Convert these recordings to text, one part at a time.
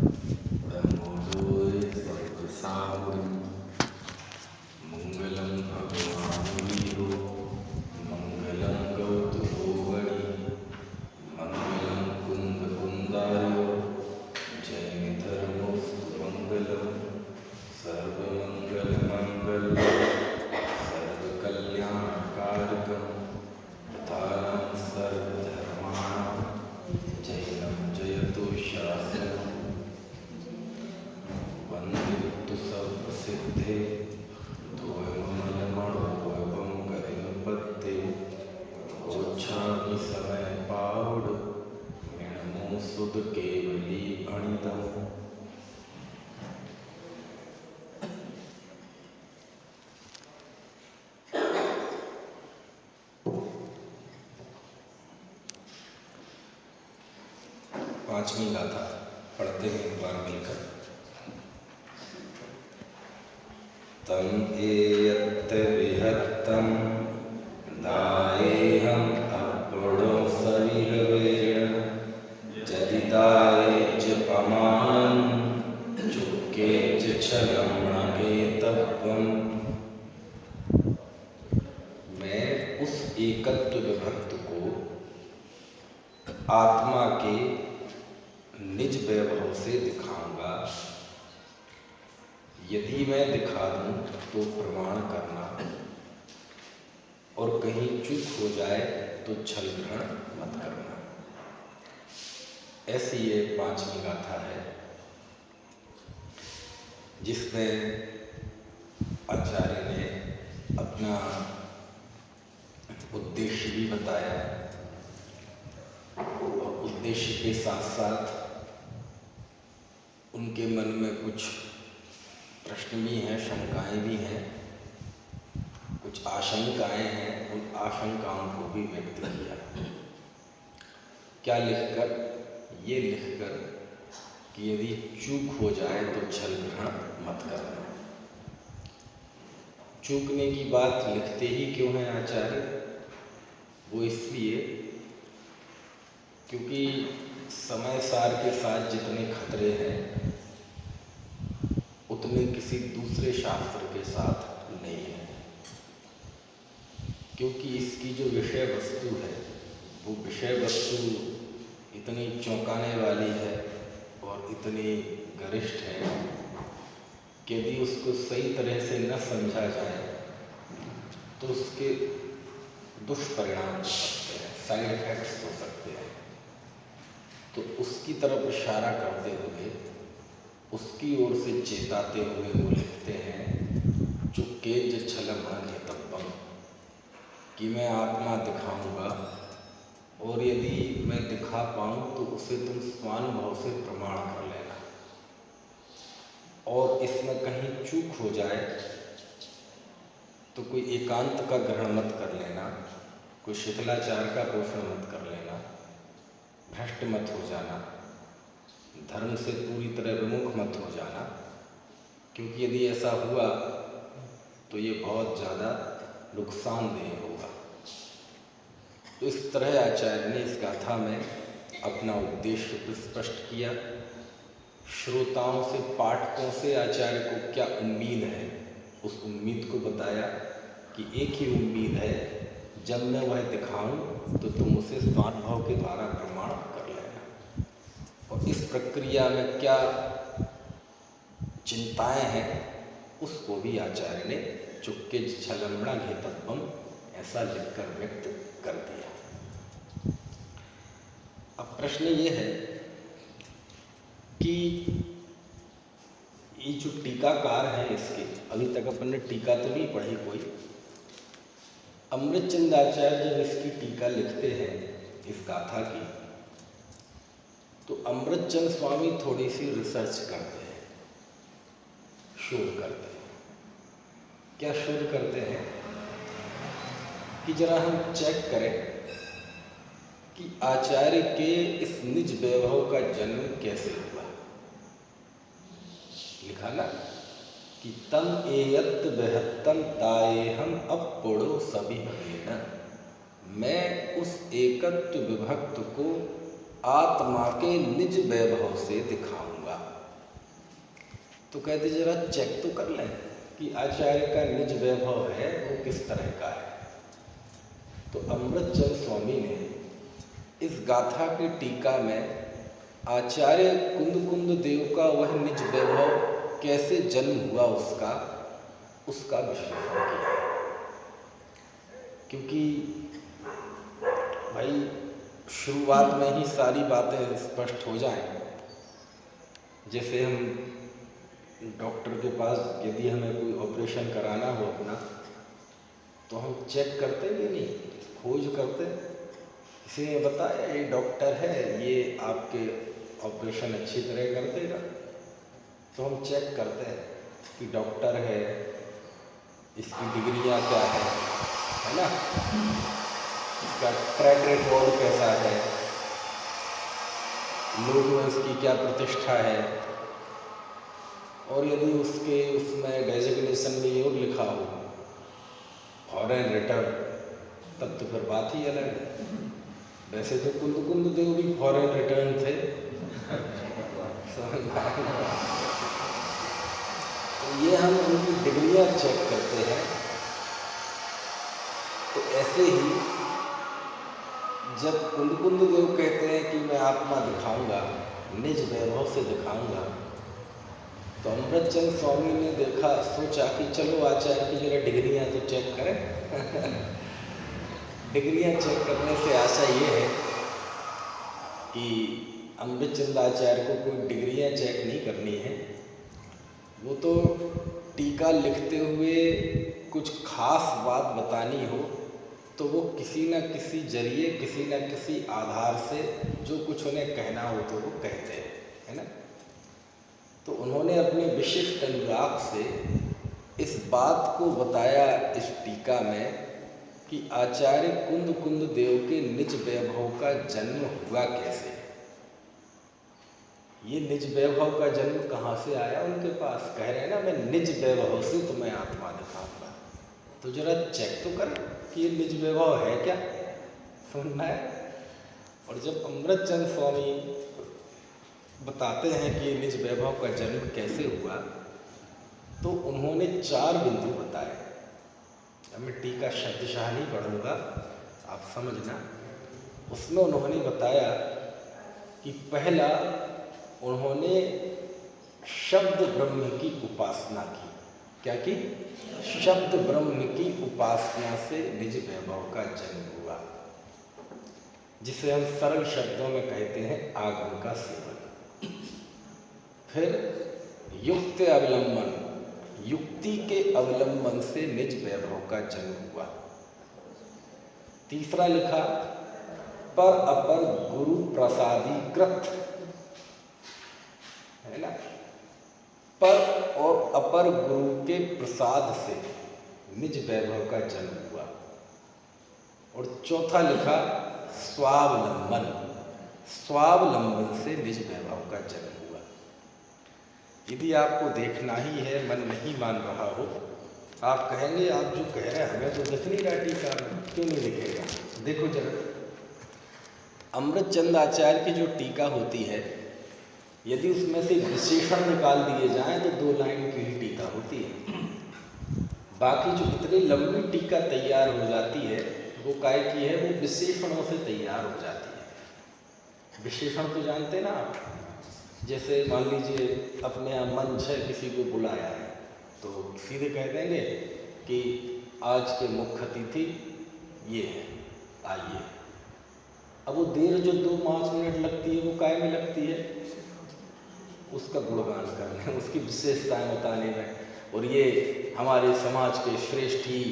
ब्रह्मोदय सर्वसावरं मंगलं भगवान् वीरो मंगलं गौतमोवणि मंगलं कुन्दकुन्दार्यो जैनधर्मोऽस्तु मंगलं सर्वमङ्गलमङ्गल्यं सर्वकल्याणकारकं प्रधानं सर्वधर्माणां जैनं जयतु शासनं वन्दितु सर्वसिद्धे द्वयमलमणोवं करिपत्ते ओच्छामि समय पावड मिणमो सुध केवली अणितम्। पांचवी गाथा पढ़ते हैं एक बार मिलकर। तम एयत्त विहत्तम दाएहम अपड़ो सविहवेण जदिदाए च पमानं चुक्के च छलं नगेतव्यम। मैं उस एकत्व विभक्त को आत्मा के निज वैभव से दिखाऊंगा। यदि मैं दिखा दूं तो प्रमाण करना, और कहीं चूक हो जाए तो छल ग्रहण मत करना। ऐसी ये पांचवी गाथा है जिसमें आचार्य ने अपना उद्देश्य भी बताया, और उद्देश्य के साथ साथ उनके मन में कुछ प्रश्न भी हैं, शंकाएं भी हैं, कुछ आशंकाएं हैं। उन आशंकाओं को भी व्यक्त किया। क्या लिखकर? ये लिखकर कि यदि चूक हो जाए तो छल ग्रहण मत करना। चूकने की बात लिखते ही क्यों है आचार्य? वो इसलिए क्योंकि समय सार के साथ जितने खतरे हैं उतने किसी दूसरे शास्त्र के साथ नहीं है। क्योंकि इसकी जो विषय वस्तु है वो विषय वस्तु इतनी चौंकाने वाली है और इतनी गरिष्ठ है कि यदि उसको सही तरह से न समझा जाए तो उसके दुष्परिणाम हो सकते हैं, साइड इफेक्ट्स हो सकते हैं। तो उसकी तरफ इशारा करते हुए, उसकी ओर से चेताते हुए वो लिखते हैं चुक्के ज छलम अनितब्बम, कि मैं आत्मा दिखाऊंगा, और यदि मैं दिखा पाऊं तो उसे तुम स्वानुभव से प्रमाण कर लेना, और इसमें कहीं चूक हो जाए तो कोई एकांत का ग्रहण मत कर लेना, कोई शिथिलाचार का पोषण मत कर लेना, भ्रष्ट मत हो जाना, धर्म से पूरी तरह विमुख मत हो जाना। क्योंकि यदि ऐसा हुआ तो ये बहुत ज़्यादा नुकसानदेह होगा। तो इस तरह आचार्य ने इस गाथा में अपना उद्देश्य स्पष्ट किया। श्रोताओं से, पाठकों से आचार्य को क्या उम्मीद है, उस उम्मीद को बताया कि एक ही उम्मीद है, जब मैं वह दिखाऊं तो तुम उसे स्वानुभव के द्वारा प्रमाण कर लेना। और इस प्रक्रिया में क्या चिंताएं हैं उसको भी आचार्य ने चुक्के छलमणा घेतब्बम ऐसा लिखकर व्यक्त कर दिया। अब प्रश्न ये है कि ये जो टीकाकार हैं इसके, अभी तक अपन ने टीका तो नहीं पढ़ी कोई। अमृतचंद आचार्य जब इसकी टीका लिखते हैं इस गाथा की, तो अमृतचंद स्वामी थोड़ी सी रिसर्च करते हैं, शोध करते हैं। क्या शोध करते हैं कि जरा हम चेक करें कि आचार्य के इस निज वैभव का जन्म कैसे हुआ। लिखा ना कि तम एयत्त बृहत्तम ताएहम अपड़ो सभी हवेन, मैं उस एकत्व विभक्त को आत्मा के निज वैभव से दिखाऊंगा। तो कहते जरा चेक तो कर लें कि आचार्य का निज वैभव है वो किस तरह का है। तो अमृतचंद स्वामी ने इस गाथा की टीका में आचार्य कुंद देव का वह निज वैभव कैसे जन्म हुआ उसका विश्लेषण किया। क्योंकि भाई शुरुआत में ही सारी बातें स्पष्ट हो जाएं। जैसे हम डॉक्टर के पास यदि हमें कोई ऑपरेशन कराना हो अपना, तो हम चेक करते भी नहीं, खोज करते। किसी ने बताया ये डॉक्टर है, ये आपके ऑपरेशन अच्छी तरह कर देगा, तो हम चेक करते हैं कि डॉक्टर है, इसकी डिग्रियां क्या है ना, इसका ट्रैक रिकॉर्ड कैसा है, लोग में उसकी क्या प्रतिष्ठा है, और यदि उसमें डेजिग्नेशन में ये लिखा हो फॉरेन रिटर्न, तब तो फिर बात ही अलग है। वैसे तो कुंद देव भी फॉरेन रिटर्न थे। तो ये हम उनकी डिग्रियां चेक करते हैं। तो ऐसे ही जब कुंद देव कहते हैं कि मैं आत्मा दिखाऊंगा, निज वैभव से दिखाऊंगा, तो अमृतचंद स्वामी ने देखा, सोचा कि चलो आचार्य की जरा डिग्रियां तो चेक करें। डिग्रियां चेक करने से आशा ये है कि अमृतचंद आचार्य को कोई डिग्रियां चेक नहीं करनी है, वो तो टीका लिखते हुए कुछ खास बात बतानी हो तो वो किसी न किसी जरिए, किसी न किसी आधार से जो कुछ उन्हें कहना हो तो वो कहते हैं, है ना। तो उन्होंने अपने विशिष्ट अनुराग से इस बात को बताया इस टीका में कि आचार्य कुंद देव के निज वैभव का जन्म हुआ कैसे। ये निज वैभव का जन्म कहाँ से आया उनके पास। कह रहे हैं ना, मैं निज वैभव से तुम्हें आत्मा दिखाऊंगा, तो जरा चेक तो कर कि ये निज वैभव है क्या, सुनना है। और जब अमृतचंद स्वामी बताते हैं कि ये निज वैभव का जन्म कैसे हुआ, तो उन्होंने 4 बिंदु बताए। अब मैं टीका शब्दशाह नहीं पढ़ूंगा, आप समझना। उसमें उन्होंने बताया कि पहला, उन्होंने शब्द ब्रह्म की उपासना की। क्या की? शब्द ब्रह्म की उपासना से निज वैभव का जन्म हुआ, जिसे हम सरल शब्दों में कहते हैं आगम का सेवन। फिर युक्त अवलंबन, युक्ति के अवलंबन से निज वैभव का जन्म हुआ। तीसरा लिखा, पर अपर गुरु प्रसादीकृत, है ना, पर और अपर गुरु के प्रसाद से निज वैभव का जन्म हुआ। और चौथा लिखा, स्वावलंबन, स्वावलंबन से निज वैभव का जन्म हुआ। यदि आपको देखना ही है, मन नहीं मान रहा हो, आप कहेंगे आप जो कह रहे हैं हमें तो दिख नहीं रहा टीका में, क्यों नहीं दिखेगा। देखो जरा, अमृतचंद आचार्य की जो टीका होती है, यदि उसमें से विशेषण निकाल दिए जाएं तो 2 लाइन की ही टीका होती है। बाकी जो इतनी लंबी टीका तैयार हो जाती है वो काय की है, वो विशेषणों से तैयार हो जाती है। विशेषण तो जानते ना आप, जैसे मान लीजिए अपने यहाँ मंच है, किसी को बुलाया है तो सीधे कह देंगे कि आज के मुख्य अतिथि ये है, आइए। अब वो देर जो 2-5 मिनट लगती है वो काय में लगती है, उसका गुणगान करने, उसकी विशेषताएं बताने में, और ये हमारे समाज के श्रेष्ठी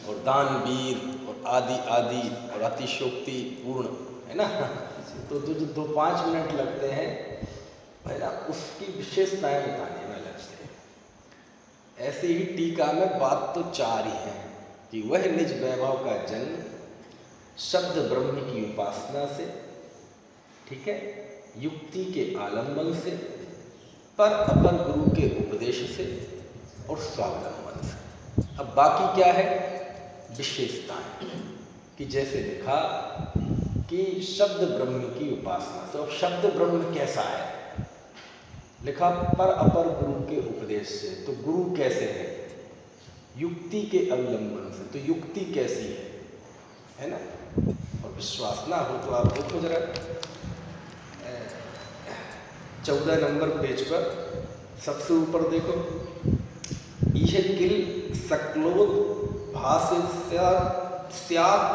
और दानवीर और आदि आदि और अतिशोक्ति पूर्ण, है ना। तो जो 2-5 मिनट लगते हैं है ना, उसकी विशेषताएं बताने में लगते हैं। ऐसे ही टीका में बात तो 4 ही है कि वह निज वैभव का जन्म शब्द ब्रह्म की उपासना से, ठीक है, युक्ति के आलंबन से, पर अपर गुरु के उपदेश से और स्वावलंबन से। अब बाकी क्या है, विशेषताएं, कि जैसे लिखा कि शब्द ब्रह्म की उपासना से। और शब्द ब्रह्म कैसा है, लिखा पर अपर गुरु के उपदेश से। तो गुरु कैसे है? युक्ति के अवलंबन से। तो युक्ति कैसी है ना? और विश्वास ना हो तो आप देखो जरा 14 नंबर पेज पर सबसे ऊपर देखो, यह किल सकलोद भाष्य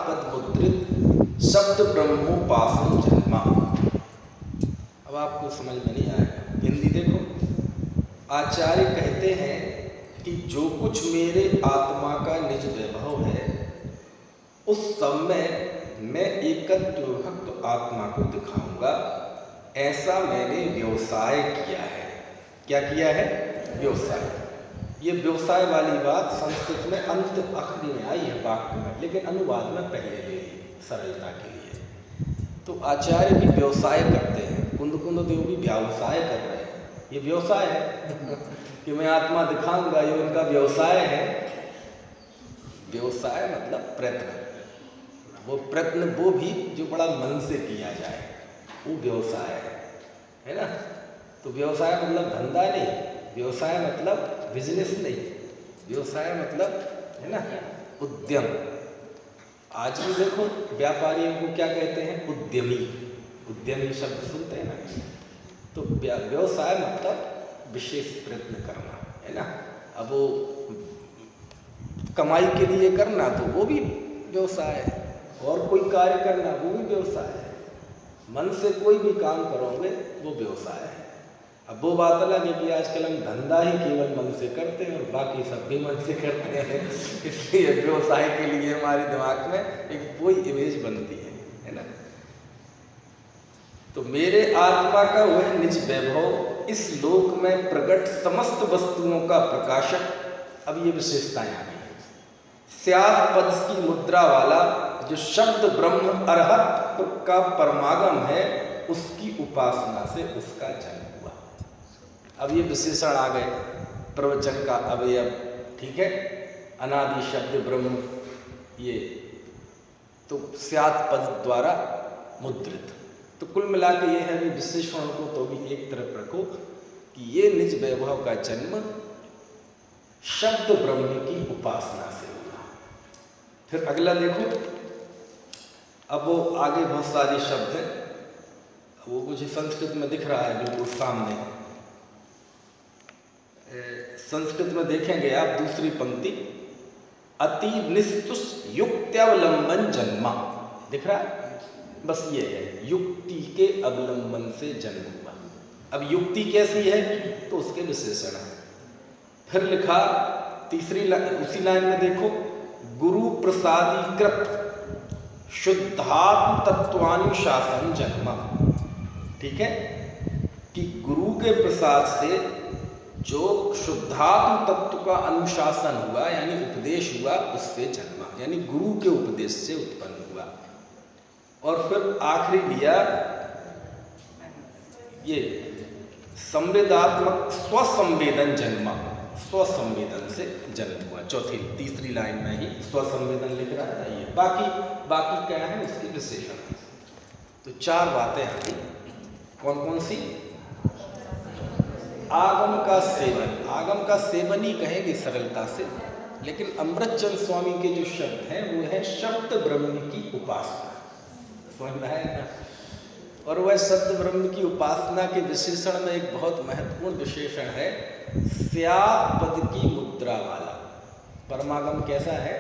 पद मुद्रित शब्द ब्रह्मोपासन जन्मा। अब आपको समझ में नहीं आएगा, हिंदी देखो। आचार्य कहते हैं कि जो कुछ मेरे आत्मा का निज वैभव है उस समय मैं एकत्व भक्त आत्मा को दिखाऊंगा। ऐसा मैंने व्यवसाय किया है। क्या किया है? व्यवसाय। ये व्यवसाय वाली बात संस्कृत में अंत आखिरी में आई है वाक्य में, लेकिन अनुवाद में पहले ले ली सरलता के लिए। तो आचार्य भी व्यवसाय करते हैं, कुंद देव भी व्यवसाय कर रहे हैं। ये व्यवसाय है कि मैं आत्मा दिखाऊंगा, ये उनका व्यवसाय है। व्यवसाय मतलब प्रयत्न, वो प्रयत्न वो भी जो बड़ा मन से किया जाए, वो व्यवसाय है ना? तो व्यवसाय मतलब धंधा नहीं, व्यवसाय मतलब बिजनेस नहीं, व्यवसाय मतलब है ना उद्यम। आज भी देखो व्यापारियों को क्या कहते हैं? उद्यमी। उद्यमी शब्द सुनते हैं ना? तो व्यवसाय मतलब विशेष प्रयत्न करना, है ना? अब वो कमाई के लिए करना तो वो भी व्यवसाय है, और कोई कार्य करना वो भी व्यवसाय है। मन से कोई भी काम करोगे वो व्यवसाय है। अब वो बात अलग है कि आजकल हम धंधा ही केवल मन से करते हैं और बाकी सब भी मन से करते हैं, इसलिए व्यवसाय के लिए हमारे दिमाग में एक वही इमेज बनती है ना? तो मेरे आत्मा का वह निज वैभव इस लोक में प्रकट समस्त वस्तुओं का प्रकाशक। अब ये विशेषताएं आ गई हैं। स्यात् पद की मुद्रा वाला जो शब्द ब्रह्म अरहत का परमागम है, उसकी उपासना से उसका जन्म हुआ। अब ये विशेषण आ गए प्रवचन का अवयव, ठीक है? अनादि शब्द ब्रह्म, ये तो स्यात् पद द्वारा मुद्रित। तो कुल मिला के ये है कि विशेषण को तो भी एक तरफ रखो कि ये निज वैभव का जन्म शब्द ब्रह्म की उपासना से हुआ। फिर अगला देखो, अब वो आगे बहुत सारे शब्द हैं, वो मुझे संस्कृत में दिख रहा है बिल्कुल सामने। संस्कृत में देखेंगे आप दूसरी पंक्ति, अति निस्तुष युक्त्यावलंबन जन्मा, दिख रहा है? बस ये है, युक्ति के अवलंबन से जन्म हुआ। अब युक्ति कैसी है तो उसके विशेषण है। फिर लिखा तीसरी उसी लाइन में देखो, गुरु प्रसादीकृत शुद्धात्म तत्वानुशासन जन्मा। ठीक है कि गुरु के प्रसाद से जो शुद्धात्म तत्व का अनुशासन हुआ यानी उपदेश हुआ, उससे जन्मा, यानी गुरु के उपदेश से उत्पन्न हुआ। और फिर आखिरी लिया ये संवेदात्मक स्वसंवेदन जन्मा, स्वसंवेदन से जन्म हुआ। तीसरी लाइन में ही स्वसंवेदन लिख रहा है ये, बाकी क्या है उसके विशेषण। तो चार बातें आ गई, कौन कौन सी? आगम का सेवन, आगम का सेवन ही कहेंगे सरलता से, लेकिन अमृतचंद स्वामी के जो शब्द हैं वो है शब्द ब्रह्म की उपासना। समझ में है ना? और वह शब्द ब्रह्म की उपासना के विशेषण में एक बहुत महत्वपूर्ण विशेषण है, स्यात् पद की मुद्रा वाला। परमागम कैसा है?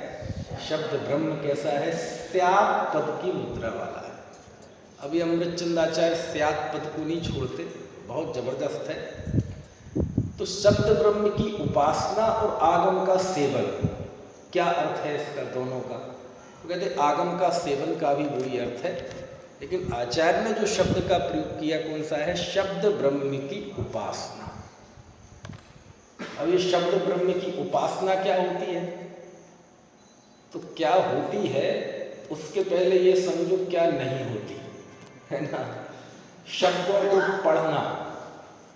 शब्द ब्रह्म कैसा है? स्यात् पद की मुद्रा वाला है। अभी अमृतचंदाचार्य स्यात् पद को नहीं छोड़ते, बहुत जबरदस्त है। तो शब्द ब्रह्म की उपासना और आगम का सेवन, क्या अर्थ है इसका दोनों का? तो कहते आगम का सेवन का भी वही अर्थ है, लेकिन आचार्य ने जो शब्द का प्रयोग किया कौन सा है? शब्द ब्रह्म की उपासना। अब ये शब्द ब्रह्म की उपासना क्या होती है? तो क्या होती है उसके पहले ये समझो क्या नहीं होती है ना। शब्दों को पढ़ना,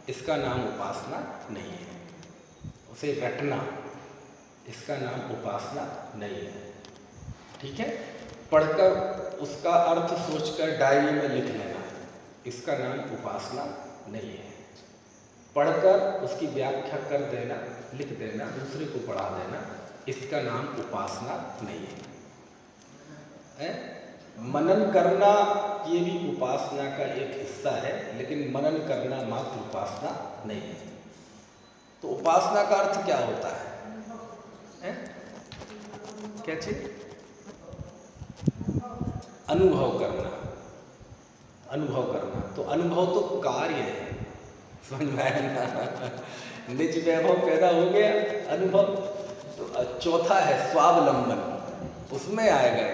इसका नाम उपासना नहीं है। उसे रटना, इसका नाम उपासना नहीं है। ठीक है, पढ़कर उसका अर्थ सोचकर डायरी में लिख लेना, इसका नाम उपासना नहीं है। पढ़कर उसकी व्याख्या कर देना, लिख देना, दूसरे को पढ़ा देना, इसका नाम उपासना नहीं है। मनन करना ये भी उपासना का एक हिस्सा है, लेकिन मनन करना मात्र उपासना नहीं है। तो उपासना का अर्थ क्या होता है? क्या चीज? अनुभव करना। अनुभव करना तो अनुभव तो कार्य है, समझ में आया ना? निज वैभव पैदा हो गया, अनुभव। तो चौथा है स्वावलंबन, उसमें आएगा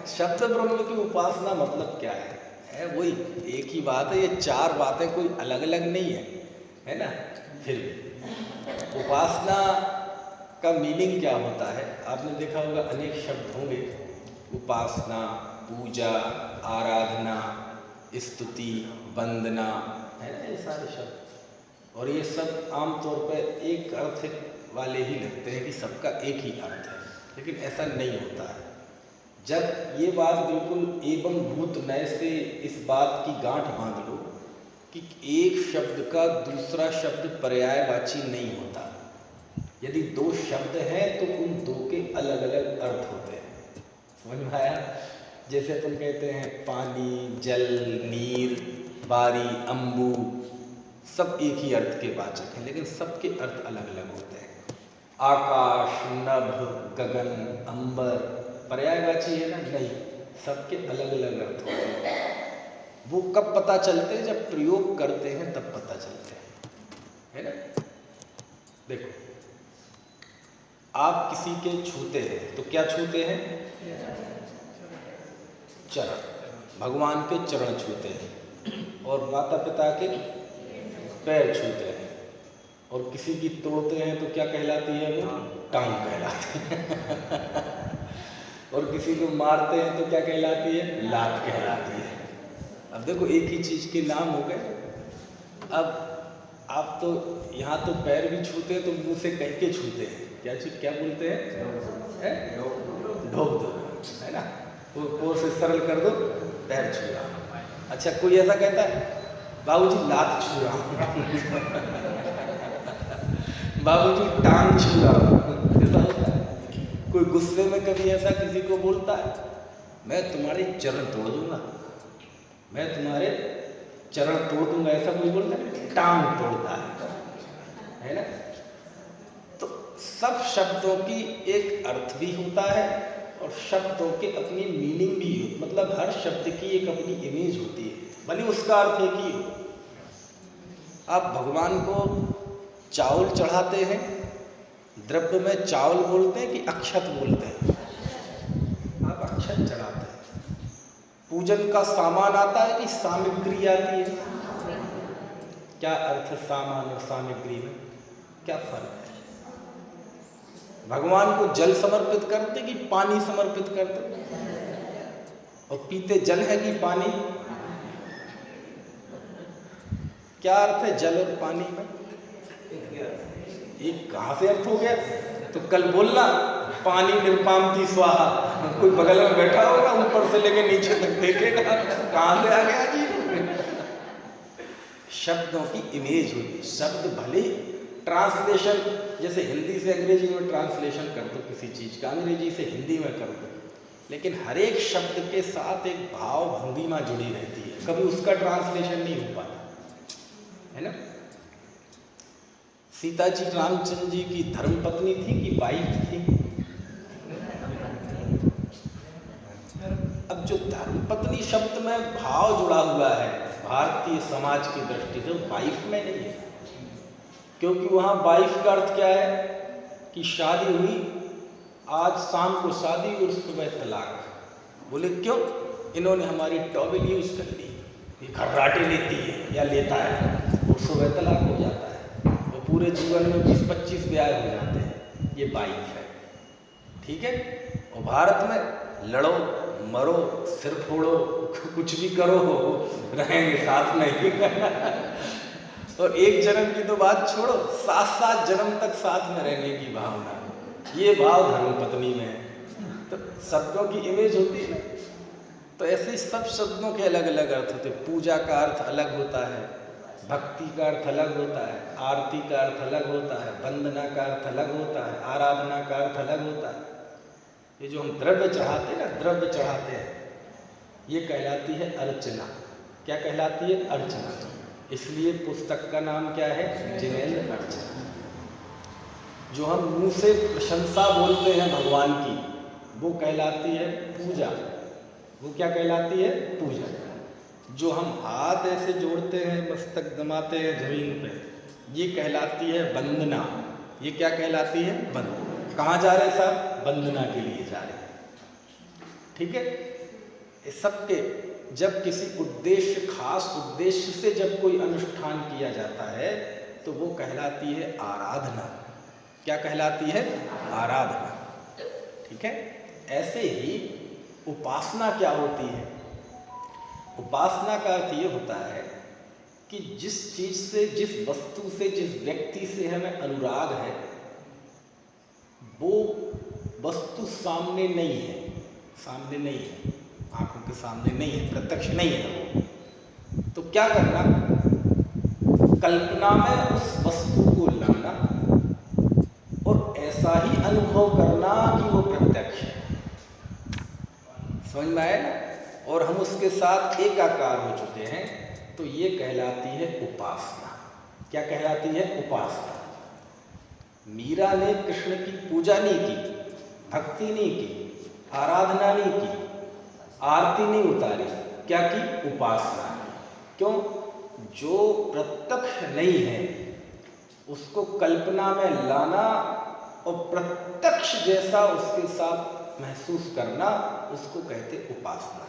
शब्द ब्रह्म की उपासना। मतलब क्या है वही एक ही बात है, ये चार बातें कोई अलग अलग नहीं है ना? फिर उपासना का मीनिंग क्या होता है? आपने देखा होगा अनेक शब्द होंगे, उपासना, पूजा, आराधना, स्तुति, वंदना, है ना? ये सारे शब्द, और ये सब आमतौर पर एक अर्थ वाले ही लगते हैं कि सबका एक ही अर्थ है, लेकिन ऐसा नहीं होता है। जब ये बात बिल्कुल एवं भूत नय से इस बात की गांठ बांध लो कि एक शब्द का दूसरा शब्द पर्यायवाची नहीं होता। यदि दो शब्द हैं तो उन दो के अलग अलग अर्थ होते हैं, समझ में आया? जैसे अपन कहते हैं पानी, जल, नीर, बारी, अम्बू, सब एक ही अर्थ के वाचक हैं, लेकिन सबके अर्थ अलग अलग होते हैं। आकाश, नभ, गगन, अंबर पर्यायवाची है ना? नहीं, सबके अलग अलग अर्थ होते हैं। वो कब पता चलते हैं? जब प्रयोग करते हैं तब पता चलते हैं, है ना? देखो, आप किसी के छूते हैं तो क्या छूते हैं? चरण, भगवान के चरण छूते हैं, और माता पिता के पैर छूते हैं, और किसी की तोड़ते हैं तो क्या कहलाती है? वो टांग कहलाती है। और किसी को मारते हैं तो क्या कहलाती है? लात कहलाती है। अब देखो, एक ही चीज के नाम हो गए। अब आप तो यहाँ तो पैर भी छूते हैं तो मुंह से कह के छूते हैं, क्या बोलते हैं? ढोक दो, है ना? और से सरल कर दो, पैर छू रहा। अच्छा, कोई ऐसा कहता है बाबूजी लात छू रहा हूँ, बाबूजी टांग छू रहा हूँ, ऐसा होता है? कोई गुस्से में कभी ऐसा किसी को बोलता है? मैं तुम्हारे चरण तोड़ दूंगा, मैं तुम्हारे चरण तोड़ दूंगा, ऐसा कोई बोलता है? टांग तोड़ता है ना? तो सब शब्दों की एक अर्थ भी होता है और शब्दों के अपनी मीनिंग भी हो, मतलब हर शब्द की एक अपनी इमेज होती है, भले उसका अर्थ एक ही हो। आप भगवान को चावल चढ़ाते हैं, द्रव्य में चावल बोलते हैं कि अक्षत बोलते हैं? आप अक्षत चढ़ाते हैं। पूजन का सामान आता है कि सामग्री आती है? क्या अर्थ है सामान और सामग्री में? क्या फर्क है? भगवान को जल समर्पित करते कि पानी समर्पित करते? और पीते जल है कि पानी? क्या अर्थ है जल और पानी में? एक कहाँ से अर्थ हो गया? तो कल बोलना पानी निर्पामती स्वाहा, कोई बगल में बैठा होगा, ऊपर से लेके नीचे तक देखेगा, कहाँ से आ गया जी? शब्दों की इमेज होती है। शब्द भले ट्रांसलेशन, जैसे हिंदी से अंग्रेजी में ट्रांसलेशन कर दो किसी चीज का, अंग्रेजी से हिंदी में कर दो, लेकिन हर एक शब्द के साथ एक भाव भंगिमा जुड़ी रहती है, कभी उसका ट्रांसलेशन नहीं हो पाता, है ना? सीता जी रामचंद्र जी की धर्मपत्नी थी कि वाइफ थी? अब जो धर्मपत्नी शब्द में भाव जुड़ा हुआ है भारतीय समाज की दृष्टि से, वाइफ में नहीं है, क्योंकि वहां वाइफ का अर्थ क्या है कि शादी हुई, आज शाम को शादी और सुबह तलाक। बोले क्यों? इन्होंने हमारी टॉवेल यूज कर ली, ये खर्राटे लेती है या लेता है, और सुबह तलाक हो जाता है, और पूरे जीवन में 20-25 ब्याह हो जाते हैं। ये वाइफ है, ठीक है? और भारत में लड़ो मरो, सिर फोड़ो, कुछ भी करो, रहेंगे साथ में ही। और एक जन्म की तो बात छोड़ो, 7-7 जन्म तक साथ में रहने की भावना, ये भाव धर्मपत्नी में है। तो शब्दों की इमेज होती है ना, तो ऐसे सब शब्दों के अलग अलग अर्थ होते हैं। पूजा का अर्थ अलग होता है, भक्ति का अर्थ अलग होता है, आरती का अर्थ अलग होता है, वंदना का अर्थ अलग होता है, आराधना का अर्थ अलग होता है। ये जो हम द्रव्य चढ़ाते हैं ना, द्रव्य चढ़ाते हैं, ये कहलाती है अर्चना। क्या कहलाती है? अर्चना। इसलिए पुस्तक का नाम क्या है? जिनेंद्र अर्चना। जो हम मुंह से प्रशंसा बोलते हैं भगवान की, वो कहलाती है पूजा। वो क्या कहलाती है? पूजा। जो हम हाथ ऐसे जोड़ते हैं, मस्तक दबाते हैं जमीन पे, ये कहलाती है वंदना। ये क्या कहलाती है? वंदना। कहाँ जा रहे साहब? वंदना के लिए जा रहे हैं। ठीक है। इस सबके जब किसी उद्देश्य, खास उद्देश्य से जब कोई अनुष्ठान किया जाता है तो वो कहलाती है आराधना। क्या कहलाती है? आराधना। ठीक है। ऐसे ही उपासना क्या होती है? उपासना का अर्थ ये होता है कि जिस चीज से, जिस वस्तु से, जिस व्यक्ति से हमें अनुराग है, वो वस्तु सामने नहीं है, सामने नहीं है, आंखों के सामने नहीं है, प्रत्यक्ष नहीं है। तो क्या करना? कल्पना में उस वस्तु को लाना और ऐसा ही अनुभव करना कि वो प्रत्यक्ष है। समझ में आया ना? और हम उसके साथ एकाकार हो चुके हैं, तो ये कहलाती है उपासना। क्या कहलाती है? उपासना। मीरा ने कृष्ण की पूजा नहीं की, भक्ति नहीं की, आराधना नहीं की, आरती नहीं उतारी, क्या की? उपासना। क्यों? जो प्रत्यक्ष नहीं है उसको कल्पना में लाना और प्रत्यक्ष जैसा उसके साथ महसूस करना, उसको कहते उपासना।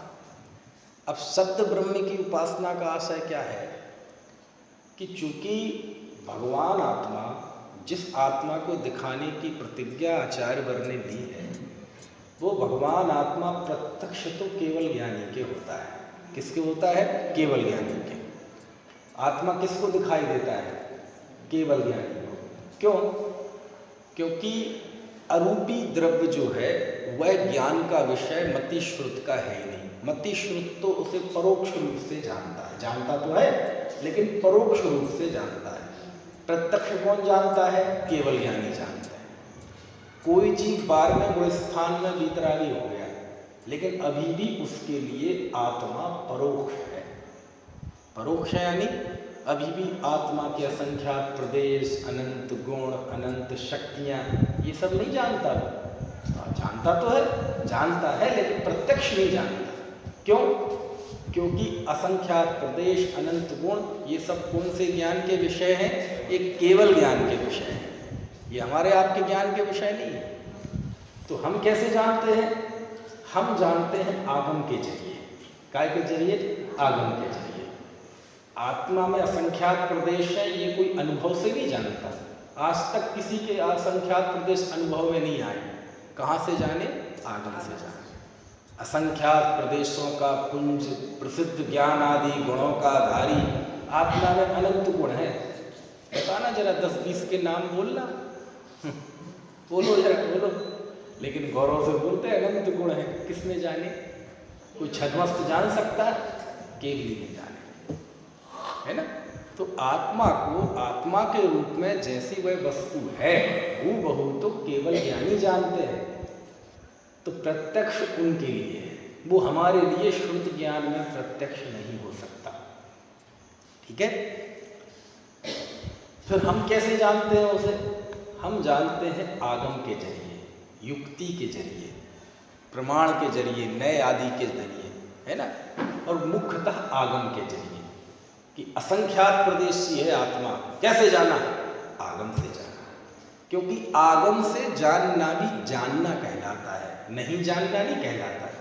अब शब्द ब्रह्म की उपासना का आशय क्या है कि चूंकि भगवान आत्मा, जिस आत्मा को दिखाने की प्रतिज्ञा आचार्यवर ने दी है, वो भगवान आत्मा प्रत्यक्ष तो केवल ज्ञानी के होता है। किसके होता है? केवल ज्ञानी के। आत्मा किसको दिखाई देता है? केवल ज्ञानी को। क्यों? क्योंकि अरूपी द्रव्य जो है वह ज्ञान का विषय मति श्रुत का है ही नहीं। मति श्रुत तो उसे परोक्ष रूप से जानता है, जानता तो है लेकिन परोक्ष रूप से जानता है। प्रत्यक्ष कौन जानता है? केवल ज्ञानी जानता है। कोई जीव 12वें गुण स्थान में वीतरागी हो गया, लेकिन अभी भी उसके लिए आत्मा परोक्ष है। परोक्ष है यानी अभी भी आत्मा के असंख्यात प्रदेश, अनंत गुण, अनंत शक्तियाँ, ये सब नहीं जानता। जानता तो है, जानता है लेकिन प्रत्यक्ष नहीं जानता। क्यों? क्योंकि असंख्यात प्रदेश, अनंत गुण, ये सब कौन से ज्ञान के विषय हैं? ये केवल ज्ञान के विषय हैं। ये हमारे आपके ज्ञान के विषय नहीं है। तो हम कैसे जानते हैं? हम जानते हैं आगम के जरिए। काय के जरिए? आगम के जरिए। आत्मा में असंख्यात प्रदेश है, ये कोई अनुभव से नहीं जानता। आज तक किसी के असंख्यात प्रदेश अनुभव में नहीं आए। कहाँ से जाने? आगम से जाने। असंख्यात प्रदेशों का पुंज, प्रसिद्ध ज्ञान आदि गुणों का धारी आत्मा में अनंत गुण है। बताना जरा 10-20 के नाम बोलना। बोलो जरा, बोलो। लेकिन गौरव से बोलते हैं अनंत गुण है। किसने जाने? कोई छद्मस्त जान सकता है? केवली ने जाने, है ना? तो आत्मा को आत्मा के रूप में जैसी वह वस्तु है, हूबहू तो केवल ज्ञानी जानते हैं। तो प्रत्यक्ष उनके लिए है, वो हमारे लिए शुद्ध ज्ञान में प्रत्यक्ष नहीं हो सकता। ठीक है। फिर हम कैसे जानते हैं उसे? हम जानते हैं आगम के जरिए, युक्ति के जरिए, प्रमाण के जरिए, नए आदि के जरिए, है ना? और मुख्यतः आगम के जरिए कि असंख्यात प्रदेशी है आत्मा। कैसे जाना? आगम से जाना। क्योंकि आगम से जानना भी जानना कहलाता है, नहीं जानना नहीं कहलाता है।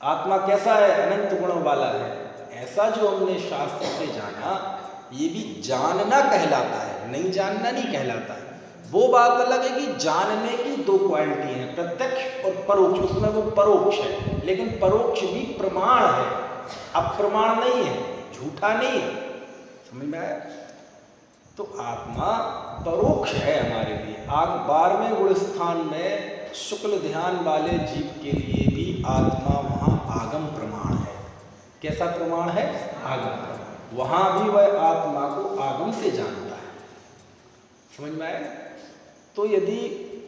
आत्मा कैसा है? अनंत गुणों वाला है। ऐसा जो हमने शास्त्र से जाना, ये भी जानना कहलाता है, नहीं जानना नहीं कहलाता है। वो बात अलग है कि जानने की दो क्वालिटी हैं, प्रत्यक्ष और परोक्ष। उसमें वो परोक्ष है, लेकिन परोक्ष भी प्रमाण है, अप्रमाण नहीं है, झूठा नहीं है। समझ में आया? तो आत्मा परोक्ष है हमारे लिए। 12वें गुण स्थान में शुक्ल ध्यान वाले जीव के लिए भी आत्मा वहाँ आगम प्रमाण है। कैसा प्रमाण है? आगम प्रमाण। वहां भी वह आत्मा को आगम से जानता है। समझ में आया? तो यदि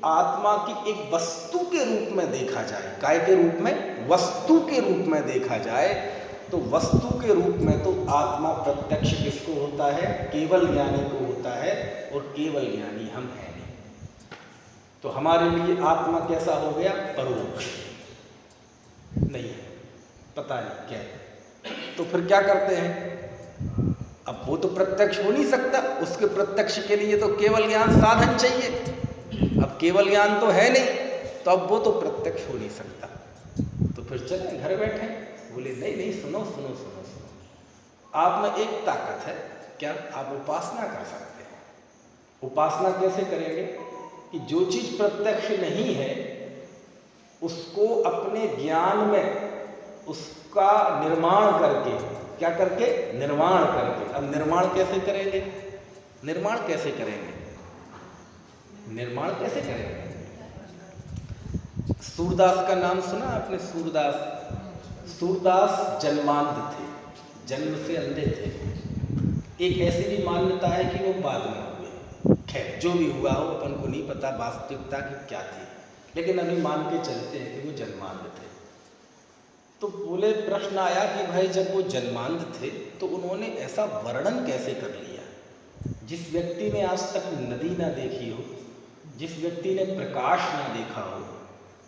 आत्मा की एक वस्तु के रूप में देखा जाए, काय के रूप में? वस्तु के रूप में देखा जाए, तो वस्तु के रूप में तो आत्मा प्रत्यक्ष किसको होता है? केवल ज्ञानी को होता है, और केवल ज्ञानी हम हैं नहीं। तो हमारे लिए आत्मा कैसा हो गया? परोक्ष नहीं है, पता नहीं क्या। तो फिर क्या करते हैं? अब वो तो प्रत्यक्ष हो नहीं सकता, उसके प्रत्यक्ष के लिए तो केवल ज्ञान साधन चाहिए। अब केवल ज्ञान तो है नहीं, तो अब वो तो प्रत्यक्ष हो नहीं सकता। तो फिर चले घर बैठे। बोले नहीं नहीं, सुनो सुनो सुनो सुनो, आप में एक ताकत है। क्या? आप उपासना कर सकते हैं। उपासना कैसे करेंगे? कि जो चीज प्रत्यक्ष नहीं है उसको अपने ज्ञान में उसका निर्माण करके, क्या करके? निर्माण करके। अब निर्माण कैसे करेंगे? निर्माण कैसे करेंगे? निर्माण कैसे करेंगे? सूरदास का नाम सुना आपने? सूरदास। सूरदास जन्मांध थे, जन्म से अंधे थे। एक ऐसी भी मान्यता है कि वो बाद में हुए। खैर जो भी हुआ हो, अपन को नहीं पता वास्तविकता की क्या थी, लेकिन अभी मान के चलते हैं कि वो जन्मांध थे। तो बोले, प्रश्न आया कि भाई जब वो जन्मांध थे तो उन्होंने ऐसा वर्णन कैसे कर लिया? जिस व्यक्ति ने आज तक नदी ना देखी हो, जिस व्यक्ति ने प्रकाश ना देखा हो,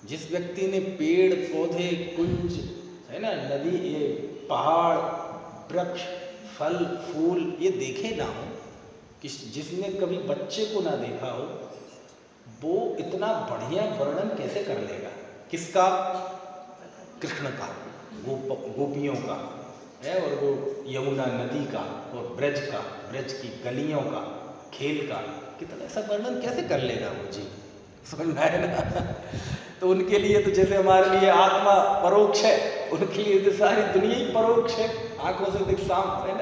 जिस व्यक्ति ने पेड़ पौधे कुंज, है ना, नदी, ये पहाड़, वृक्ष, फल फूल ये देखे ना हो, जिसने कभी बच्चे को ना देखा हो, वो इतना बढ़िया वर्णन कैसे कर लेगा? किसका? कृष्ण का, गोपियों का है, और वो यमुना नदी का, और ब्रज का, ब्रज की गलियों का, खेल का, कितना ऐसा वर्णन कैसे कर लेगा वो जी? समझ में आया ना? तो उनके लिए तो जैसे हमारे लिए आत्मा परोक्ष है, उनके लिए तो सारी दुनिया ही परोक्ष है। आंखों से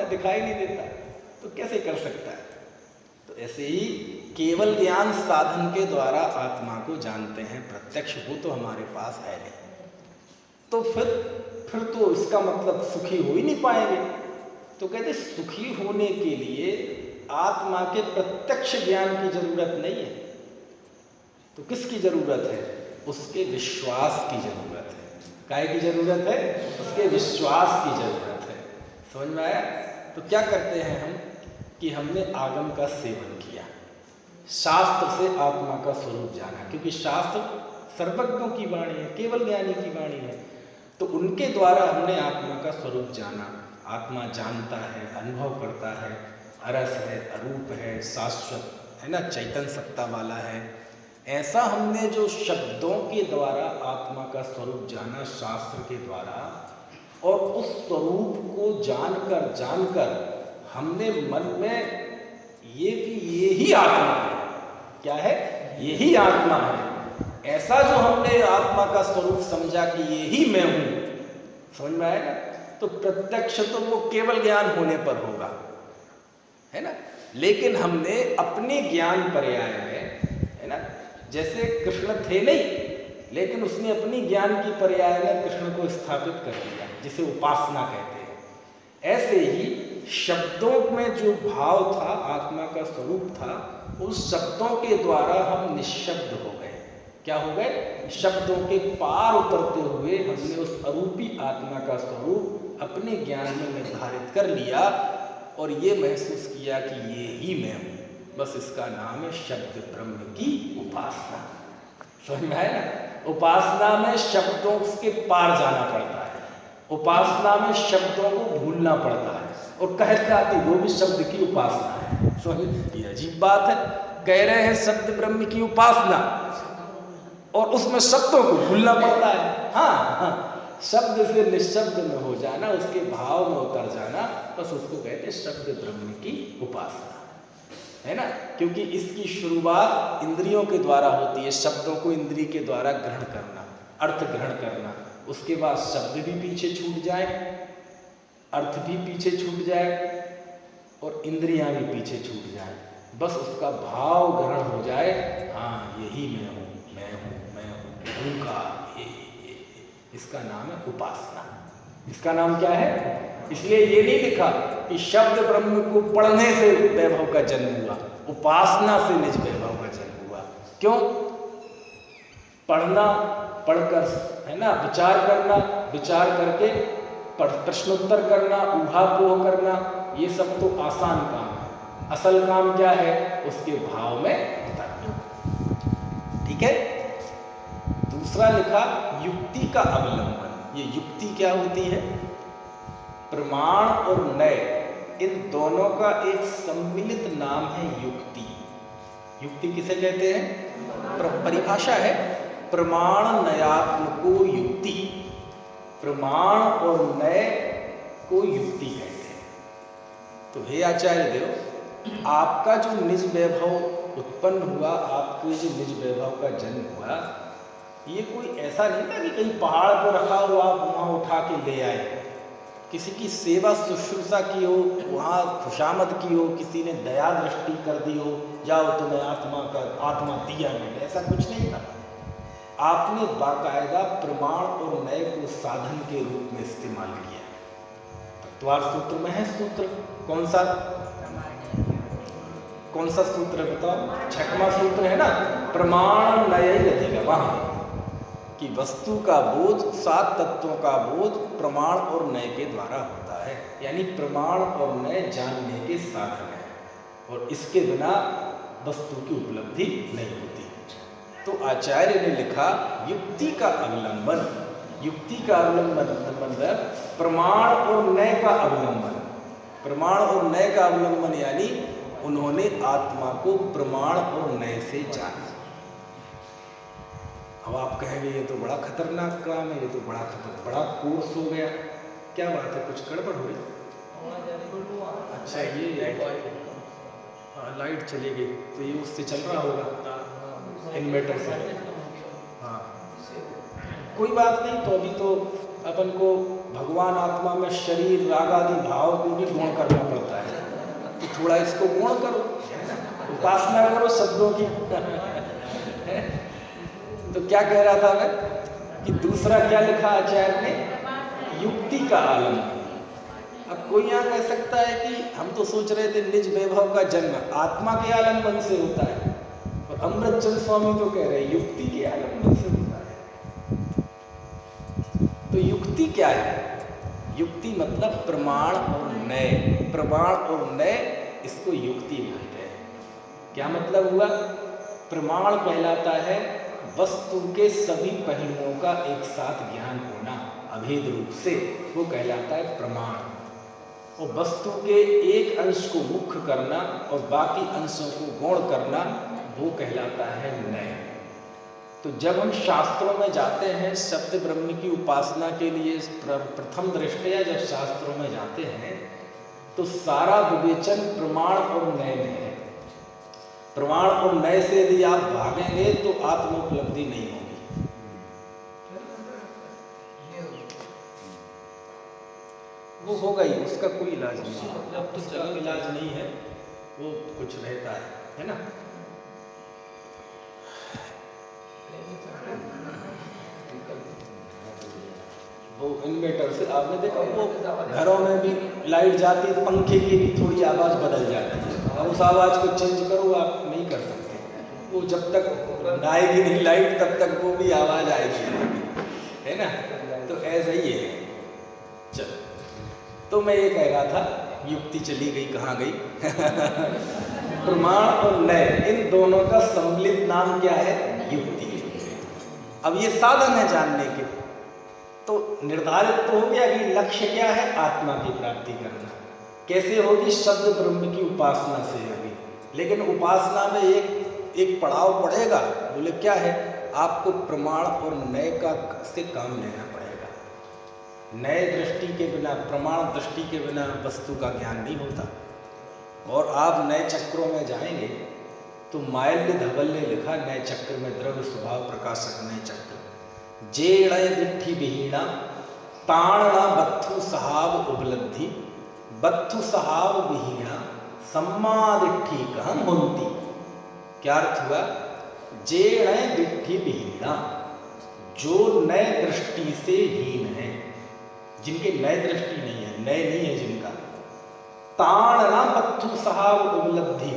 दिखाई नहीं देता, तो कैसे कर सकता है? तो ऐसे ही केवल ज्ञान साधन के द्वारा आत्मा को जानते हैं, प्रत्यक्ष वो तो हमारे पास है नहीं। तो फिर तो इसका मतलब सुखी हो ही नहीं पाएंगे। तो कहते सुखी होने के लिए आत्मा के प्रत्यक्ष ज्ञान की जरूरत नहीं है। तो किसकी जरूरत है? उसके विश्वास की जरूरत है। काय की जरूरत है? उसके विश्वास की जरूरत है। समझ में आया? तो क्या करते हैं हम कि हमने आगम का सेवन किया, शास्त्र से आत्मा का स्वरूप जाना, क्योंकि शास्त्र सर्वज्ञों की वाणी है, केवल ज्ञानी की वाणी है। तो उनके द्वारा हमने आत्मा का स्वरूप जाना। आत्मा जानता है, अनुभव करता है, अरस है, अरूप है, शाश्वत है ना, चैतन्य सत्ता वाला है। ऐसा हमने जो शब्दों के द्वारा आत्मा का स्वरूप जाना, शास्त्र के द्वारा, और उस स्वरूप को जानकर हमने मन में ये कि ये ही आत्मा है। क्या है? यही आत्मा है। ऐसा जो हमने आत्मा का स्वरूप समझा कि ये ही मैं हूं, समझ में आएगा? तो प्रत्यक्ष तो वो केवल ज्ञान होने पर होगा, है ना। लेकिन हमने अपने ज्ञान पर्याय में, है ना, जैसे कृष्ण थे नहीं, लेकिन उसने अपनी ज्ञान की पर्याय में कृष्ण को स्थापित कर दिया, जिसे उपासना कहते हैं। ऐसे ही शब्दों में जो भाव था, आत्मा का स्वरूप था, उस शब्दों के द्वारा हम निःशब्द हो गए। क्या हो गए? शब्दों के पार उतरते हुए हमने उस अरूपी आत्मा का स्वरूप अपने ज्ञान में निर्धारित कर लिया, और ये महसूस किया कि ये ही मैं हूँ। बस इसका नाम है शब्द ब्रह्म की उपासना। समझ में आया ना? उपासना में शब्दों के पार जाना पड़ता है, उपासना में शब्दों को भूलना पड़ता है, और कहते आती वो भी शब्द की उपासना है। समझ? ये अजीब बात है। कह रहे हैं शब्द ब्रह्म की उपासना, और उसमें शब्दों को भूलना पड़ता है। हाँ, शब्द से निशब्द में हो जाना, उसके भाव में उतर जाना, बस उसको कहते हैं शब्द ब्रह्म की उपासना, है ना। क्योंकि इसकी शुरुआत इंद्रियों के द्वारा होती है। शब्दों को इंद्रिय के द्वारा ग्रहण करना, अर्थ ग्रहण करना, उसके बाद शब्द भी पीछे छूट जाए, अर्थ भी पीछे छूट जाए, और इंद्रियां भी पीछे छूट जाए। बस उसका भाव ग्रहण हो जाए, हाँ यही मैं हूँ, मैं हूँ, मैं हूँ का। इसका नाम है उपासना। इसका नाम क्या है? इसलिए ये नहीं लिखा कि शब्द ब्रह्म को पढ़ने से वैभव का जन्म हुआ, उपासना से निज वैभव का जन्म हुआ। क्यों? पढ़ना, पढ़कर, है ना, विचार करना, विचार करके प्रश्नोत्तर करना, ऊहापोह करना, ये सब तो आसान काम है। असल काम क्या है? उसके भाव में उतरना। ठीक है। दूसरा लिखा युक्ति का अवलंबन। ये युक्ति क्या होती है? प्रमाण और नय, इन दोनों का एक सम्मिलित नाम है युक्ति। युक्ति किसे कहते हैं? परिभाषा है प्रमाण नयात्मको युक्ति। प्रमाण और नय को युक्ति कहते हैं। तो हे आचार्य देव, आपका जो निज वैभव उत्पन्न हुआ, आपके जो निज वैभव का जन्म हुआ, ये कोई ऐसा नहीं था कि कहीं पहाड़ पर रखा हुआ आप वहाँ उठा के ले आए, किसी की सेवा शुश्रूषा की हो, वहाँ खुशामद की हो, किसी ने दया दृष्टि कर दी हो, जाओ तुम्हें आत्मा दिया मैंने, ऐसा कुछ नहीं था। आपने बाकायदा प्रमाण और नय को साधन के रूप में इस्तेमाल किया। तत्वार सूत्र में है सूत्र, कौन सा सूत्र बताओ? 6वां सूत्र है ना, प्रमाण नय अधिगमः, कि वस्तु का बोध, 7 तत्वों का बोध प्रमाण और नय के द्वारा होता है। यानी प्रमाण और नय जानने के साधन है, और इसके बिना वस्तु की उपलब्धि नहीं होती। तो आचार्य ने लिखा युक्ति का अवलंबन। युक्ति का अवलंबन मतलब प्रमाण और नय का अवलंबन। प्रमाण और नय का अवलंबन यानी उन्होंने आत्मा को प्रमाण और नय से जाना। अब आप कहेंगे ये तो बड़ा खतरनाक काम है, ये तो बड़ा कोर्स हो गया, क्या बात है, कुछ गड़बड़ हो रही? अच्छा, ये लाइट चली गई, तो ये उससे चल रहा होगा, इन्वर्टर से। हाँ, कोई बात नहीं। तो अभी तो अपन को भगवान आत्मा में शरीर राग आदि भाव को भी गुण करना पड़ता है, तो थोड़ा इसको गुण करो, उपासना करो शब्दों की। तो क्या कह रहा था मैं कि दूसरा क्या लिखा आचार्य ने? युक्ति का आलम्बन। अब कोई यहाँ कह सकता है कि हम तो सोच रहे थे निज वैभव का जन्म आत्मा के आलम्बन से होता है, और अमृतचंद स्वामी तो कह रहे हैं युक्ति के आलम्बन से होता है। तो युक्ति क्या है? युक्ति मतलब प्रमाण और नय। प्रमाण और नय, इसको युक्ति बोलते हैं। क्या मतलब हुआ? प्रमाण कहलाता है वस्तु के सभी पहलुओं का एक साथ ज्ञान होना अभेद रूप से, वो कहलाता है प्रमाण। और वस्तु के एक अंश को मुख्य करना और बाकी अंशों को गौण करना, वो कहलाता है नय। तो जब हम शास्त्रों में जाते हैं शब्द ब्रह्म की उपासना के लिए, प्रथम दृष्टया जब शास्त्रों में जाते हैं तो सारा विवेचन प्रमाण और नय में है। प्रमाण और नय से यदि आप भागेंगे तो आत्मोपलब्धि नहीं होगी। वो होगा ही, उसका कोई इलाज नहीं है। अब तो उसका इलाज नहीं है, वो कुछ रहता है ना। वो इन्वर्टर से आपने देखा, वो घरों में भी लाइट जाती है, पंखे की भी थोड़ी आवाज़ बदल जाती है। अब उस आवाज़ को चेंज करो आप नहीं कर सकते, वो जब तक आएगी नहीं लाइट तब तक वो भी आवाज़ आएगी, है ना। तो ऐसा ही है। चलो, तो मैं ये कह रहा था युक्ति चली गई, कहाँ गई? प्रमाण और नय, इन दोनों का सम्मिलित नाम क्या है? युक्ति। अब ये साधन है जानने के, तो निर्धारित तो हो गया कि लक्ष्य क्या है? आत्मा की प्राप्ति करना। कैसे होगी? शब्द ब्रह्म की उपासना से होगी। लेकिन उपासना में एक पड़ाव पड़ेगा, बोले क्या है? आपको प्रमाण और नय का से काम लेना पड़ेगा। नय दृष्टि के बिना, प्रमाण दृष्टि के बिना वस्तु का ज्ञान नहीं होता। और आप नए चक्रों में जाएंगे तो माल्य धवल ने लिखा नए चक्र में, द्रव्य स्वभाव प्रकाशक नए चक्र, जेणय दिट्ठी विहीणा ताणना बत्थु सहाव उपलब्धि, बत्थु सहाव विहीणा सम्मादिट्ठी कहम होती। क्या अर्थ हुआ? जेणय दिट्ठी विहीणा, जो नए दृष्टि से हीन है, जिनके नए दृष्टि नहीं है, नए नहीं है जिनका, ताण ना बत्थु सहाव उपलब्धि,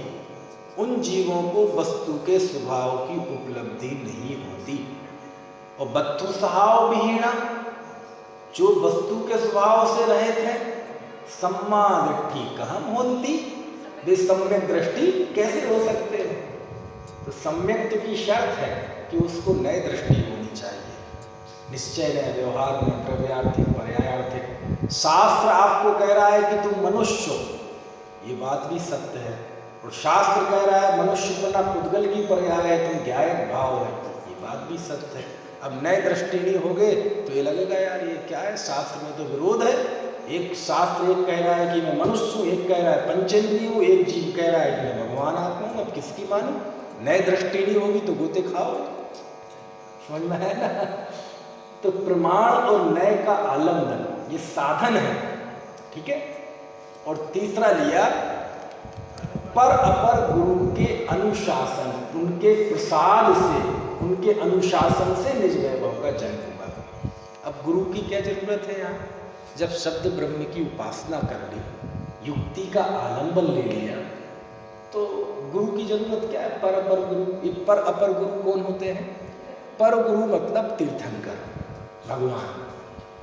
उन जीवों को वस्तु के स्वभाव की उपलब्धि नहीं होती। और बत्थु सहाव विहीणा, जो वस्तु के स्वभाव से रहित है, सम्मा दृष्टि कहम होती, वे सम्यक दृष्टि कैसे हो सकते हैं? तो सम्यक की शर्त है कि उसको नए दृष्टि होनी चाहिए, निश्चय नए व्यवहार में, द्रव्यार्थिक पर्यायार्थिक। शास्त्र आपको कह रहा है कि तुम मनुष्य हो, ये बात भी सत्य है, और शास्त्र कह रहा है मनुष्य बना पुद्गल की पर्याय है, तुम ज्ञायक भाव है, ये बात भी सत्य है। अब नए दृष्टि नहीं होगे तो ये लगेगा यार ये क्या है, शास्त्र में तो विरोध है। एक शास्त्र एक कह रहा है कि मैं मनुष्य हूँ, एक कह रहा है पंचेंद्रिय हूँ, एक जीव कह रहा है कि मैं भगवान आत्मा हूँ, अब किसकी मानूं? नए दृष्टि नहीं होगी तो गोते खाओ, समझ में है ना? तो प्रमाण और नए का आलम्बन ये साधन है, ठीक है। और तीसरा लिया पर अपर गुरु के अनुशासन, उनके प्रसाद से, उनके अनुशासन से निज वैभव का जन्म हुआ। अब गुरु की क्या जरूरत है यहाँ? जब शब्द ब्रह्म की उपासना कर ली, युक्ति का आलंबन ले लिया, तो गुरु की जरूरत क्या है? पर अपर गुरु। पर अपर गुरु कौन होते हैं? पर गुरु मतलब तीर्थंकर भगवान,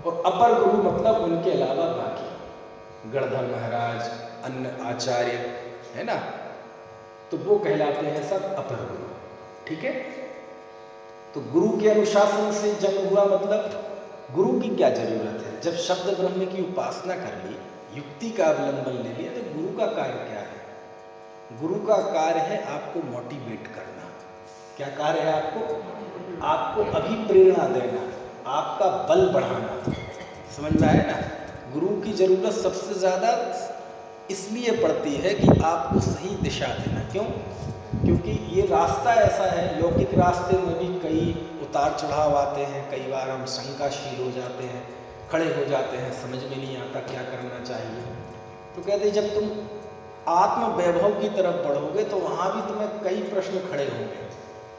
और अपर गुरु मतलब उनके अलावा बाकी गणधर महाराज, अन्य आचार्य, है ना, तो वो कहलाते हैं सब अपर गुरु, ठीक है। तो गुरु के अनुशासन से जन्म हुआ, मतलब गुरु की क्या जरूरत है? जब शब्द ब्रह्म की उपासना कर ली, युक्ति का अवलंबन ले लिया, तो गुरु का कार्य क्या है? गुरु का कार्य है आपको मोटिवेट करना। क्या कार्य है आपको? आपको अभिप्रेरणा देना, आपका बल बढ़ाना, समझ में आया ना? गुरु की जरूरत सबसे ज्यादा इसलिए पड़ती है कि आपको सही दिशा देना। क्यों? क्योंकि ये रास्ता ऐसा है, लौकिक रास्ते में भी कई उतार चढ़ाव आते हैं, कई बार हम शंकाशील हो जाते हैं, खड़े हो जाते हैं, समझ में नहीं आता क्या करना चाहिए। तो कहते हैं जब तुम आत्म वैभव की तरफ बढ़ोगे तो वहाँ भी तुम्हें कई प्रश्न खड़े होंगे,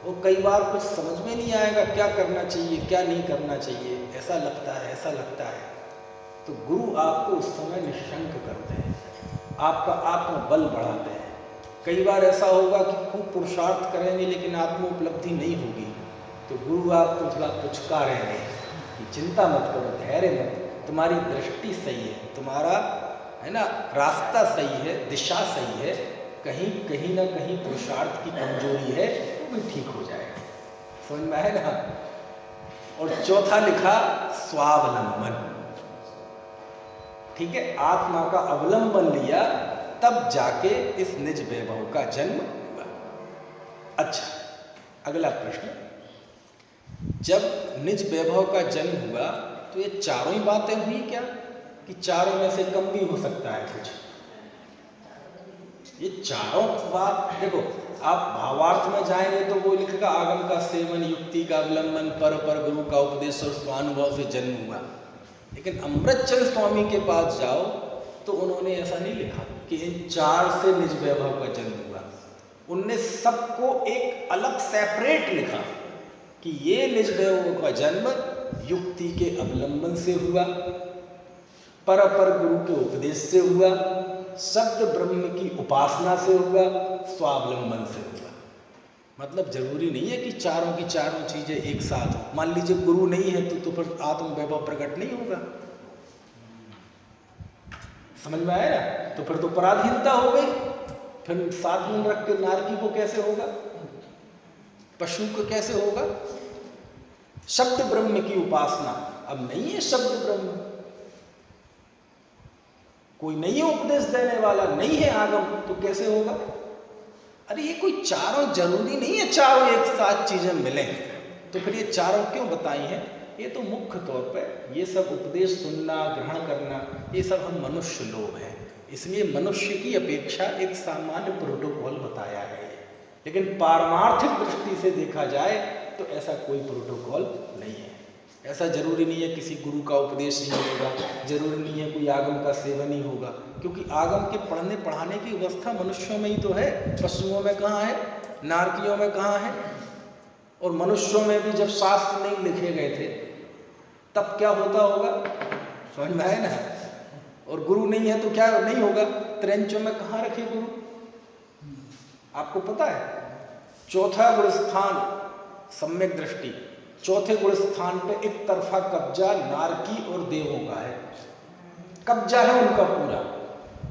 और कई बार कुछ समझ में नहीं आएगा क्या करना चाहिए, क्या नहीं करना चाहिए, ऐसा लगता है, ऐसा लगता है। तो गुरु आपको उस समय निशंक करते हैं, आपका आत्मबल बढ़ाते हैं। कई बार ऐसा होगा कि खूब पुरुषार्थ करेंगे लेकिन आत्म उपलब्धि नहीं होगी, तो गुरु आपको थोड़ा पुचकारेंगे कि चिंता मत करो, धैर्य मत, तुम्हारी दृष्टि सही है, तुम्हारा है ना रास्ता सही है, दिशा सही है, कहीं ना कहीं पुरुषार्थ की कमजोरी है, वो भी ठीक हो जाएगा, समझ में आए ना। और चौथा लिखा स्वावलंबन, ठीक है, आत्मा का अवलंबन लिया तब जाके इस निज वैभव का जन्म हुआ। अच्छा, अगला प्रश्न, जब निज वैभव का जन्म हुआ तो ये चारों ही बातें हुई क्या, कि चारों में से कम भी हो सकता है कुछ? ये चारों बात देखो, आप भावार्थ में जाएंगे तो वो लिखेगा आगम का सेवन, युक्ति का अवलंबन, पर गुरु का उपदेश और स्वानुभव से जन्म हुआ। लेकिन अमृतचंद स्वामी के पास जाओ तो उन्होंने ऐसा नहीं लिखा कि इन चार से निज वैभव का जन्म हुआ। उनने सबको एक अलग सेपरेट लिखा कि ये निज वैभव का जन्म युक्ति के अवलंबन से हुआ, पर गुरु के उपदेश से हुआ, शब्द ब्रह्म की उपासना से हुआ, स्वावलंबन से हुआ। मतलब जरूरी नहीं है कि चारों की चारों चीजें एक साथ हो। मान लीजिए गुरु नहीं है तो फिर आत्म वैभव प्रकट नहीं होगा, समझ में आया ना? तो फिर तो पराधीनता हो गई, फिर साथ में रख के नारकी को कैसे होगा, पशु को कैसे होगा? शब्द ब्रह्म की उपासना अब नहीं है, शब्द ब्रह्म कोई नहीं है, उपदेश देने वाला नहीं है आगम, तो कैसे होगा? अरे ये कोई चारों जरूरी नहीं है चारों एक साथ चीजें मिलें, तो फिर ये चारों क्यों बताई हैं? ये तो मुख्य तौर पर ये सब उपदेश सुनना, ग्रहण करना, ये सब हम मनुष्य लोग हैं, इसलिए मनुष्य की अपेक्षा एक सामान्य प्रोटोकॉल बताया है। लेकिन पारमार्थिक दृष्टि से देखा जाए तो ऐसा कोई प्रोटोकॉल नहीं है। ऐसा जरूरी नहीं है किसी गुरु का उपदेश ही होगा, जरूरी नहीं है कोई आगम का सेवन ही होगा, क्योंकि आगम के पढ़ने पढ़ाने की व्यवस्था मनुष्यों में ही तो है, पशुओं में कहाँ है, नारकियों में कहाँ है? और मनुष्यों में भी जब शास्त्र नहीं लिखे गए थे तब क्या होता होगा? समझ में आए ना। और गुरु नहीं है तो क्या नहीं होगा, त्रेंचों में कहाँ रखे गुरु, आपको पता है। चौथा गुण स्थान सम्यक दृष्टि, चौथे गुण स्थान पे एक तरफा कब्जा नारकी और देवों का है, कब्जा है उनका पूरा।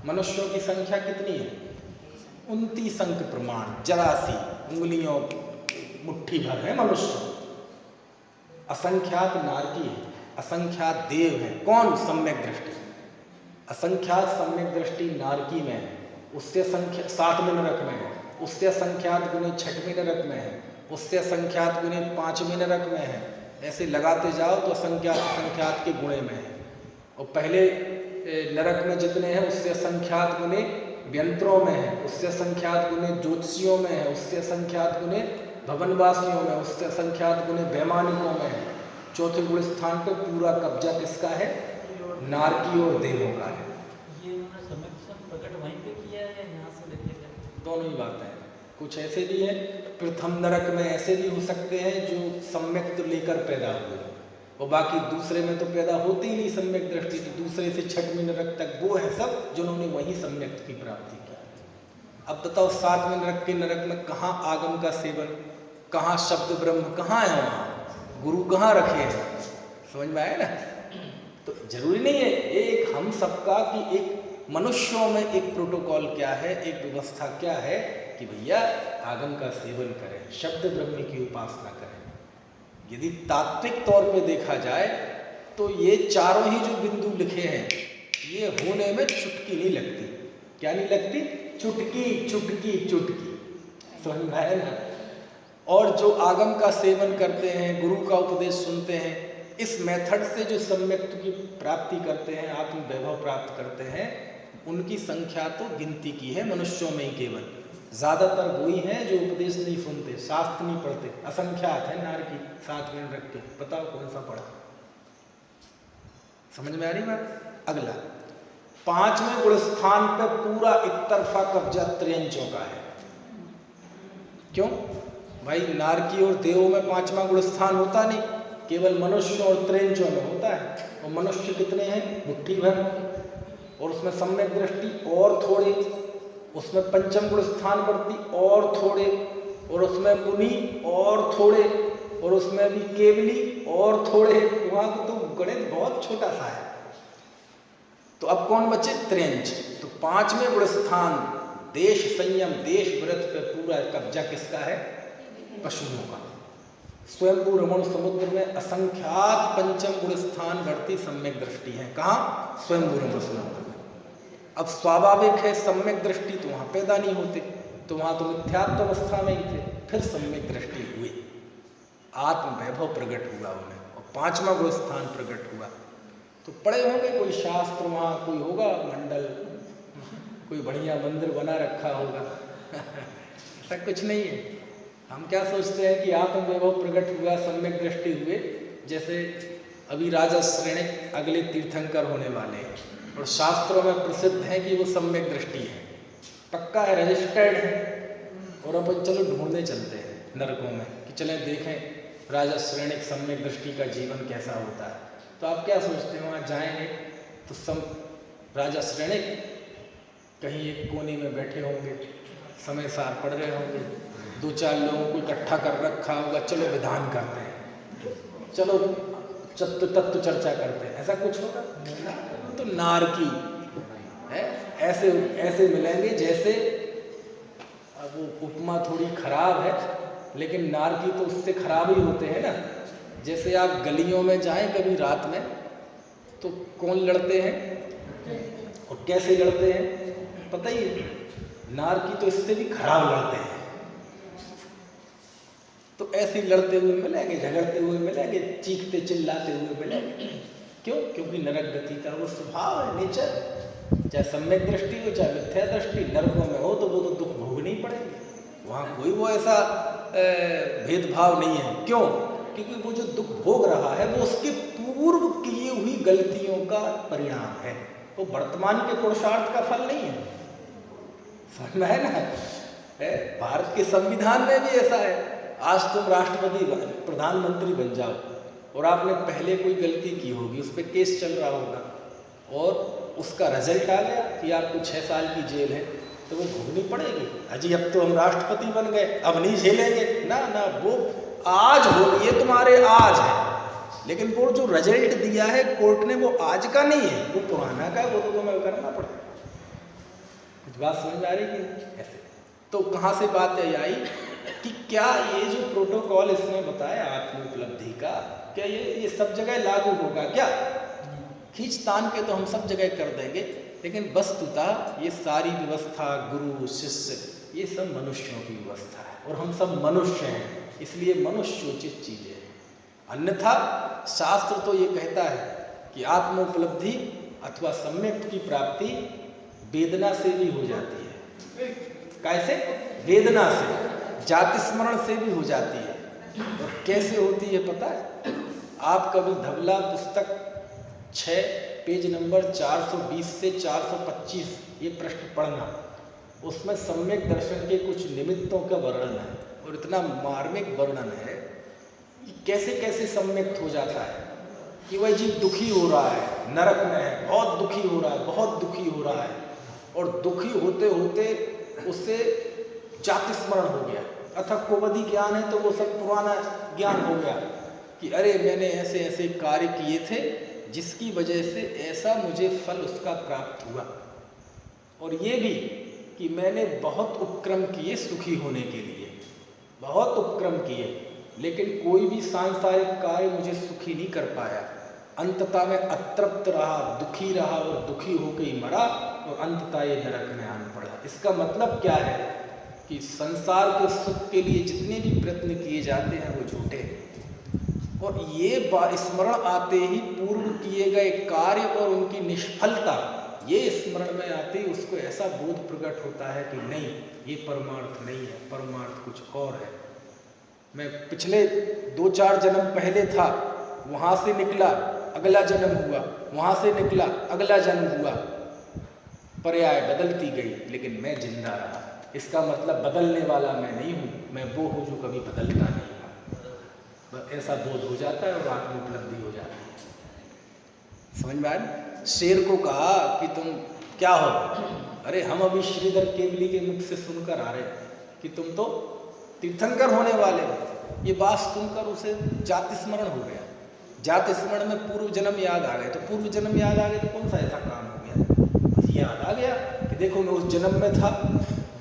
मनुष्यों की संख्या कितनी है, 29 अंक प्रमाण, 84 उंगलियों मुट्ठी भर है मनुष्य। असंख्यात नारकी है, असंख्यात देव है। कौन, सम्यक दृष्टि। असंख्यात सम्यक दृष्टि नारकी में है, उससे संख्या 7वें नरक में है, उससे असंख्यात गुने 6वें नरक में है, उससे असंख्यात गुने 5वें नरक में है। ऐसे लगाते जाओ तो असंख्यात असंख्यात के गुणे में है। और पहले नरक में जितने हैं उससे असंख्यात गुने व्यंत्रों में है, उससे असंख्यात गुने ज्योतिषियों में है, उससे असंख्यात गुने भवनवासियों में, उससे असंख्यात गुने वैमानिकों में है। चौथे गुण स्थान पर पूरा कब्जा किसका है, नारकी और देवों का है। ये उन्होंने समय प्रकट वहीं पे किया है या यहाँ से लेके गए? दोनों ही बातें हैं। कुछ ऐसे भी हैं प्रथम नरक में, ऐसे भी हो सकते हैं जो सम्यक तो लेकर पैदा हुए, और बाकी दूसरे में तो पैदा होती ही नहीं सम्यक दृष्टि, तो दूसरे से 6वें नरक तक वो है सब जिन्होंने वही सम्यक की प्राप्ति की। अब बताओ 7वें नरक के नरक में कहाँ आगम का सेवन, कहाँ शब्द ब्रह्म, कहाँ है वहाँ गुरु, कहाँ रखे हैं, समझ में आया ना। तो जरूरी नहीं है एक हम सबका कि एक मनुष्यों में एक प्रोटोकॉल क्या है, एक व्यवस्था क्या है कि भैया आगम का सेवन करें, शब्द ब्रह्म की उपासना करें। यदि तात्विक तौर पे देखा जाए तो ये चारों ही जो बिंदु लिखे हैं ये होने में चुटकी नहीं लगती। क्या नहीं लगती, चुटकी चुटकी चुटकी, समझ में आया ना। और जो आगम का सेवन करते हैं, गुरु का उपदेश सुनते हैं, इस मेथड से जो सम्यक्त्व की प्राप्ति करते हैं, आत्म वैभव प्राप्त करते हैं, उनकी संख्या तो गिनती की है मनुष्यों में ही केवल। ज़्यादातर वही हैं जो उपदेश नहीं सुनते, शास्त्र नहीं पढ़ते, असंख्यात है नारकी 7वें नरक के। बताओ कौन सा पढ़ा, समझ में आ रही बात। अगला 5वें गुण स्थान पर पूरा एक तरफा कब्जा त्रियंचों का है। क्यों भाई, नारकी और देवों में 5वां गुण स्थान होता नहीं, केवल मनुष्य और त्रियंचों में होता है। और मनुष्य कितने हैं, मुट्ठी भर, और उसमें सम्यक दृष्टि और थोड़े, उसमें पंचम गुण स्थान वर्ती और थोड़े, और उसमें मुनि और थोड़े, और उसमें भी केवली और थोड़े। वहाँ तो गणित बहुत छोटा सा है। तो अब कौन बचे, त्रियंच। तो 5वें गुण स्थान देश संयम, देश व्रत पे पूरा कब्जा किसका है, पशुओं का। स्वयंभू रमण समुद्र में असंख्यात पंचम गुण स्थान वर्ती सम्यक दृष्टि है। कहाँ, स्वयंभू रमण समुद्र में। अब स्वाभाविक है सम्यक दृष्टि तो वहाँ पैदा नहीं होते, तो वहाँ तो मिथ्यात्व अवस्था में ही थे। फिर सम्यक दृष्टि हुई, आत्म वैभव प्रकट हुआ उन्हें, और 5वां गुण स्थान प्रकट हुआ। तो पढ़े होंगे कोई शास्त्र, वहाँ कोई होगा मंडल, कोई बढ़िया मंदिर बना रखा होगा ऐसा कुछ नहीं है। हम क्या सोचते हैं कि आत्म वैभव प्रकट हुआ, सम्यक दृष्टि हुए, जैसे अभी राजा श्रेणिक अगले तीर्थंकर होने वाले हैं, और शास्त्रों में प्रसिद्ध है कि वो सम्यक दृष्टि है, पक्का है, रजिस्टर्ड है। और अपन चलो ढूंढने चलते हैं नरकों में कि चलें देखें राजा श्रेणिक सम्यक दृष्टि का जीवन कैसा होता है। तो आप क्या सोचते हैं, वहाँ जाएंगे तो राजा श्रेणिक कहीं एक कोने में बैठे होंगे, समय सार पढ़ रहे होंगे, 2-4 लोगों को इकट्ठा कर रखा होगा, चलो विधान करते हैं, चलो तत्व चर्चा करते हैं, ऐसा कुछ होगा। तो नारकी है, ऐसे ऐसे मिलेंगे जैसे, अब वो उपमा थोड़ी खराब है लेकिन नारकी तो उससे खराब ही होते हैं ना। जैसे आप गलियों में जाएं कभी रात में तो कौन लड़ते हैं और कैसे लड़ते हैं पता ही है, नारकी तो इससे भी खराब लड़ते हैं। तो ऐसे लड़ते हुए मिलेंगे, झगड़ते हुए मिलेंगे, चीखते चिल्लाते हुए मिलेंगे। क्यों, क्योंकि नरक गति का वो स्वभाव है, नेचर। चाहे सम्यक दृष्टि हो चाहे मिथ्या दृष्टि, नरकों में हो तो वो तो दुख भोगने ही पड़ेंगे। वहाँ कोई वो ऐसा भेदभाव नहीं है। क्यों, क्योंकि वो जो दुख भोग रहा है वो उसके पूर्व किए हुई गलतियों का परिणाम है, वो वर्तमान के पुरुषार्थ का फल नहीं है। समझ में है ना। भारत के संविधान में भी ऐसा है, आज तुम राष्ट्रपति प्रधानमंत्री बन जाओ और आपने पहले कोई गलती की होगी, उस पर केस चल रहा होगा, और उसका रिजल्ट आ गया कि आपको 6 साल की जेल है, तो वो भोगनी पड़ेगी। अजी अब तो हम राष्ट्रपति बन गए, अब नहीं झेलेंगे ना ना, वो आज हो, ये तुम्हारे आज है, लेकिन वो जो रिजल्ट दिया है कोर्ट ने वो आज का नहीं है, वो पुराना का है, वो तो तुम्हें करना पड़ेगा। कुछ बात समझ आ रही है? ऐसे तो कहाँ से बात आई कि क्या ये जो प्रोटोकॉल इसने बताया आत्म उपलब्धि का, क्या ये सब जगह लागू होगा क्या? खींच तान के तो हम सब जगह कर देंगे, लेकिन वस्तुतः ये सारी व्यवस्था, गुरु शिष्य, ये सब मनुष्यों की व्यवस्था है और हम सब मनुष्य हैं, इसलिए मनुष्योचित चीजें हैं। अन्यथा शास्त्र तो ये कहता है कि आत्म उपलब्धि अथवा सम्यक की प्राप्ति वेदना से भी हो जाती है। कैसे? वेदना से, जाति स्मरण से भी हो जाती है। और कैसे होती है पता है? आप कभी धवला पुस्तक 6 पेज नंबर 420 से 425 ये प्रश्न पढ़ना, उसमें सम्यक दर्शन के कुछ निमित्तों का वर्णन है और इतना मार्मिक वर्णन है कि कैसे कैसे सम्यक्त हो जाता है कि वह जीव दुखी हो रहा है, नरक में है, बहुत दुखी हो रहा है, बहुत दुखी हो रहा है, और दुखी होते होते उससे जाति स्मरण हो गया, अथवा कोवदी ज्ञान है तो वो सब पुराना ज्ञान हो गया कि अरे मैंने ऐसे ऐसे कार्य किए थे जिसकी वजह से ऐसा मुझे फल उसका प्राप्त हुआ, और ये भी कि मैंने बहुत उपक्रम किए सुखी होने के लिए, बहुत उपक्रम किए, लेकिन कोई भी सांसारिक कार्य मुझे सुखी नहीं कर पाया। अंततः में अतृप्त रहा, दुखी रहा और दुखी होकर ही मरा और अंततः ये नरक में आन पड़ा। इसका मतलब क्या है कि संसार के सुख के लिए जितने भी प्रयत्न किए जाते हैं वो झूठे हैं, और ये स्मरण आते ही पूर्व किए गए कार्य और उनकी निष्फलता ये स्मरण में आते ही उसको ऐसा बोध प्रकट होता है कि नहीं, ये परमार्थ नहीं है, परमार्थ कुछ और है। मैं पिछले 2-4 जन्म पहले था, वहाँ से निकला, अगला जन्म हुआ, वहाँ से निकला, अगला जन्म हुआ, पर्याय बदलती गई, लेकिन मैं जिंदा रहा। इसका मतलब बदलने वाला मैं नहीं हूँ, मैं वो हूँ जो कभी बदलता नहीं हूँ। ऐसा बोध हो जाता है और आत्म उपलब्धि हो जाती है। समझ में आया? शेर को कहा कि तुम क्या हो? अरे हम अभी श्रीधर केवली के मुख से सुनकर आ रहे कि तुम तो तीर्थंकर होने वाले हो। ये बात सुनकर उसे जाति स्मरण हो गया। जाति स्मरण में पूर्व जन्म याद आ गए, तो पूर्व जन्म याद आ गए तो कौन सा ऐसा काम हो गया? याद आ गया कि देखो मैं उस जन्म में था,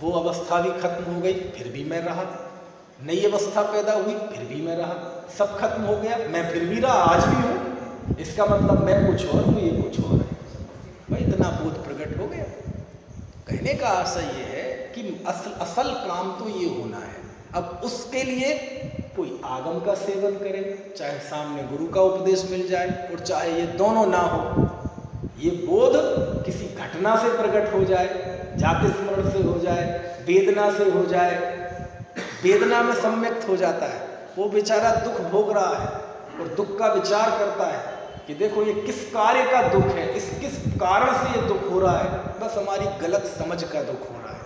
वो अवस्था भी खत्म हो गई, फिर भी मैं रहा, नई अवस्था पैदा हुई, फिर भी मैं रहा, सब खत्म हो गया, मैं फिर भी रहा, आज भी हूँ। इसका मतलब मैं कुछ और हूँ, ये कुछ और है। भाई इतना बोध प्रकट हो गया। कहने का आशय ये है कि असल काम तो ये होना है। अब उसके लिए कोई आगम का सेवन करे, चाहे सामने गुरु का उपदेश मिल जाए और चाहे ये दोनों ना हो, ये बोध किसी घटना से प्रकट हो जाए, जाति स्मरण से हो जाए, वेदना से हो जाए, वेदना में सम्यक्त हो जाता है। वो बेचारा दुख भोग रहा है और दुख का विचार करता है कि देखो ये किस कार्य का दुख है, किस कारण से ये दुख हो रहा है। बस हमारी गलत समझ का दुख हो रहा है,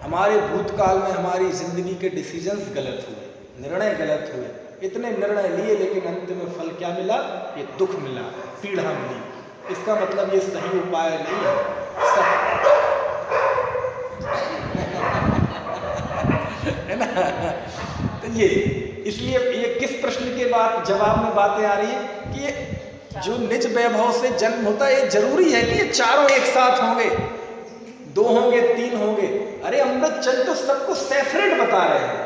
हमारे भूतकाल में हमारी जिंदगी के डिसीजंस गलत हुए, निर्णय गलत हुए, इतने निर्णय लिए लेकिन अंत में फल क्या मिला? ये दुख मिला, पीड़ा मिली। इसका मतलब ये सही उपाय नहीं है। है ना? तो ये इसलिए ये किस प्रश्न के बाद जवाब में बातें आ रही है कि ये जो निज वैभव से जन्म होता है, ये जरूरी है कि ये चारों एक साथ होंगे, 2 होंगे, 3 होंगे। अरे अमृत चंद तो सबको सेपरेट बता रहे हैं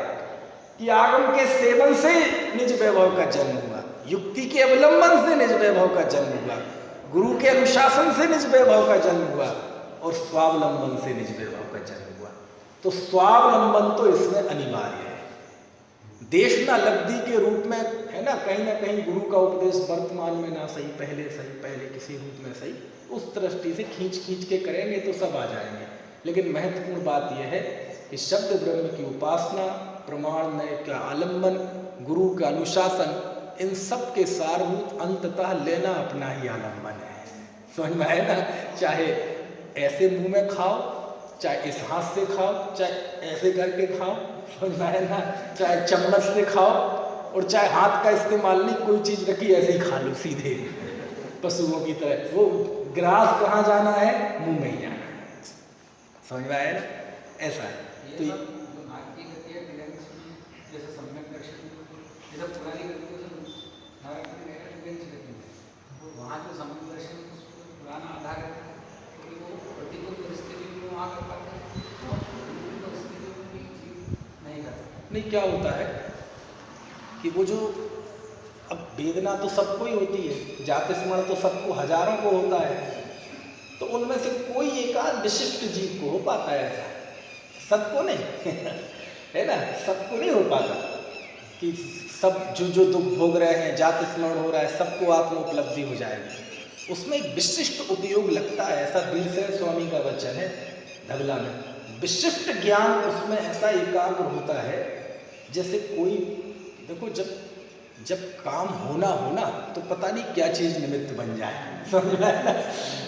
कि आगम के सेवन से निज वैभव का जन्म हुआ, युक्ति के अवलंबन से निज वैभव का जन्म हुआ, गुरु के अनुशासन से निज वैभव का जन्म हुआ और स्वावलंबन से निज वैभव का जन्म हुआ। तो स्वावलंबन तो इसमें अनिवार्य है। देशना लब्धि के रूप में है ना कहीं गुरु का उपदेश वर्तमान में ना सही, पहले किसी रूप में सही, उस दृष्टि से खींच के करेंगे तो सब आ जाएंगे। लेकिन महत्वपूर्ण बात यह है कि शब्द ब्रह्म की उपासना, प्रमाण का आलम्बन, गुरु का अनुशासन, इन सब के सारभूत अंततः लेना अपना ही आलम्बन है। समझ में आए ना? चाहे ऐसे मुंह में खाओ, चाहे इस हाथ से खाओ, चाहे ऐसे करके खाओ, समझ में आए ना? चाहे चम्मच से खाओ और चाहे हाथ का इस्तेमाल नहीं, कोई चीज़ रखी ऐसे ही खा लो सीधे पशुओं की तरह। वो ग्रास कहाँ जाना है, मुंह में ही जाना है। समझ में आया ना, ऐसा है। तो ये सब जो नाक की गति है डिलेंस में, जैसे सम्यक दर्शन, ये सब पुरानी गतियों से नारक की डिलेंस गति है, तो वहाँ जो सम्यक दर्शन पुराना आधार है, क्योंकि वो प्रतिकूल परिस्थिति में वहाँ कर पाते हैं, और प्रतिकूल परिस्थितियों में भी जीव नहीं कर पाते। नहीं, क्या होता है कि वो जो अब वेदना तो सबको ही होती है, जाति स्मरण तो सबको हजारों को होता है, तो उनमें से कोई एकाध विशिष्ट जीव को हो पाता है ऐसा, सबको नहीं है ना, सबको नहीं हो पाता कि सब जो दुख भोग रहे हैं, जाति स्मरण हो रहा है, सबको आत्म उपलब्धि हो जाएगी। उसमें एक विशिष्ट उपयोग लगता है, ऐसा दिलसे स्वामी का वचन है धवला में, विशिष्ट ज्ञान उसमें ऐसा एकाग्र होता है जैसे कोई, देखो जब काम होना तो पता नहीं क्या चीज़ निमित्त बन जाए।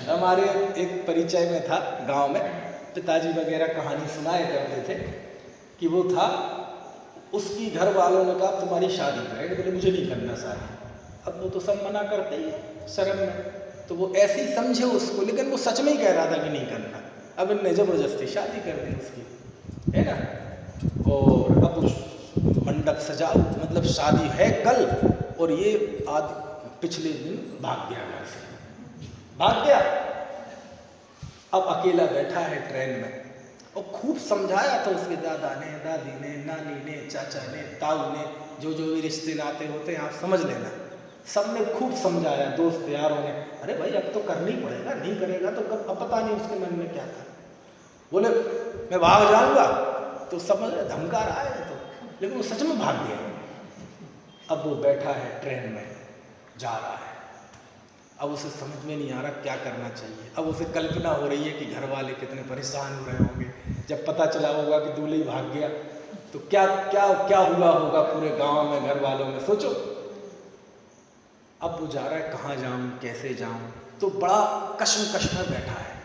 हमारे एक परिचय में था गांव में, पिताजी वगैरह कहानी सुनाया करते थे कि वो था, उसकी घर वालों ने कहा तुम्हारी शादी करेंगे, बोले मुझे नहीं करना शादी। अब वो तो सब मना करते ही है शर्म में, तो वो ऐसे ही समझे उसको, लेकिन वो सच में ही कह रहा था कि नहीं करना। अब इनने जबरदस्ती शादी कर दी उसकी, है ना, और अब मंडप सजाओ, मतलब शादी है कल, और ये आज पिछले दिन भाग गया घर से, भाग गया। अब अकेला बैठा है ट्रेन में, और खूब समझाया था उसके दादा ने, दादी ने, नानी ने, चाचा ने, ताऊ ने, जो भी रिश्ते नाते होते हैं आप समझ लेना, सब ने खूब समझाया, दोस्त यारों ने, अरे भाई अब तो करना ही पड़ेगा, नहीं करेगा तो कब, अब पता नहीं उसके मन में क्या था। बोले मैं भाग जाऊंगा, तो समझ धमका रहा है तो, लेकिन वो सच में भाग गया। अब वो बैठा है ट्रेन में, जा रहा है, अब उसे समझ में नहीं आ रहा क्या करना चाहिए। अब उसे कल्पना हो रही है कि घर वाले कितने परेशान हो रहे होंगे जब पता चला होगा कि दूल्हे ही भाग गया, तो क्या क्या क्या हुआ होगा पूरे गांव में, घर वालों में, सोचो। अब वो जा रहा है, कहाँ जाऊं, कैसे जाऊं, तो बड़ा कश्मकश में बैठा है।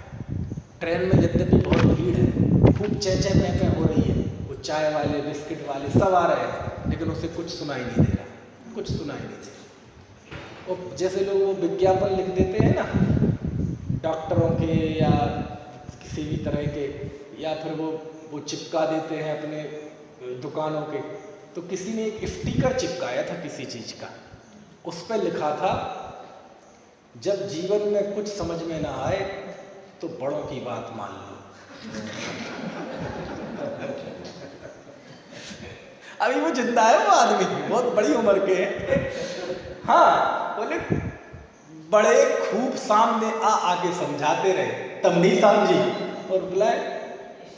ट्रेन में यद्यपि बहुत भीड़ है, खूब चेचे पे हो रही है, वो चाय वाले, बिस्किट वाले सब आ रहे हैं, लेकिन उसे कुछ सुनाई नहीं दे रहा, कुछ सुनाई नहीं दे रहा। और जैसे लोग वो विज्ञापन लिख देते हैं ना, डॉक्टरों के या किसी भी तरह के, या फिर वो चिपका देते हैं अपने दुकानों के, तो किसी ने एक स्टिकर चिपकाया था किसी चीज़ का, उस पर लिखा था, जब जीवन में कुछ समझ में ना आए तो बड़ों की बात मान लो। अभी वो जिंदा है वो आदमी, बहुत बड़ी उम्र के हैं। हाँ, बोले बड़े खूब सामने आके समझाते रहे, तब नहीं समझी, और बुलाए।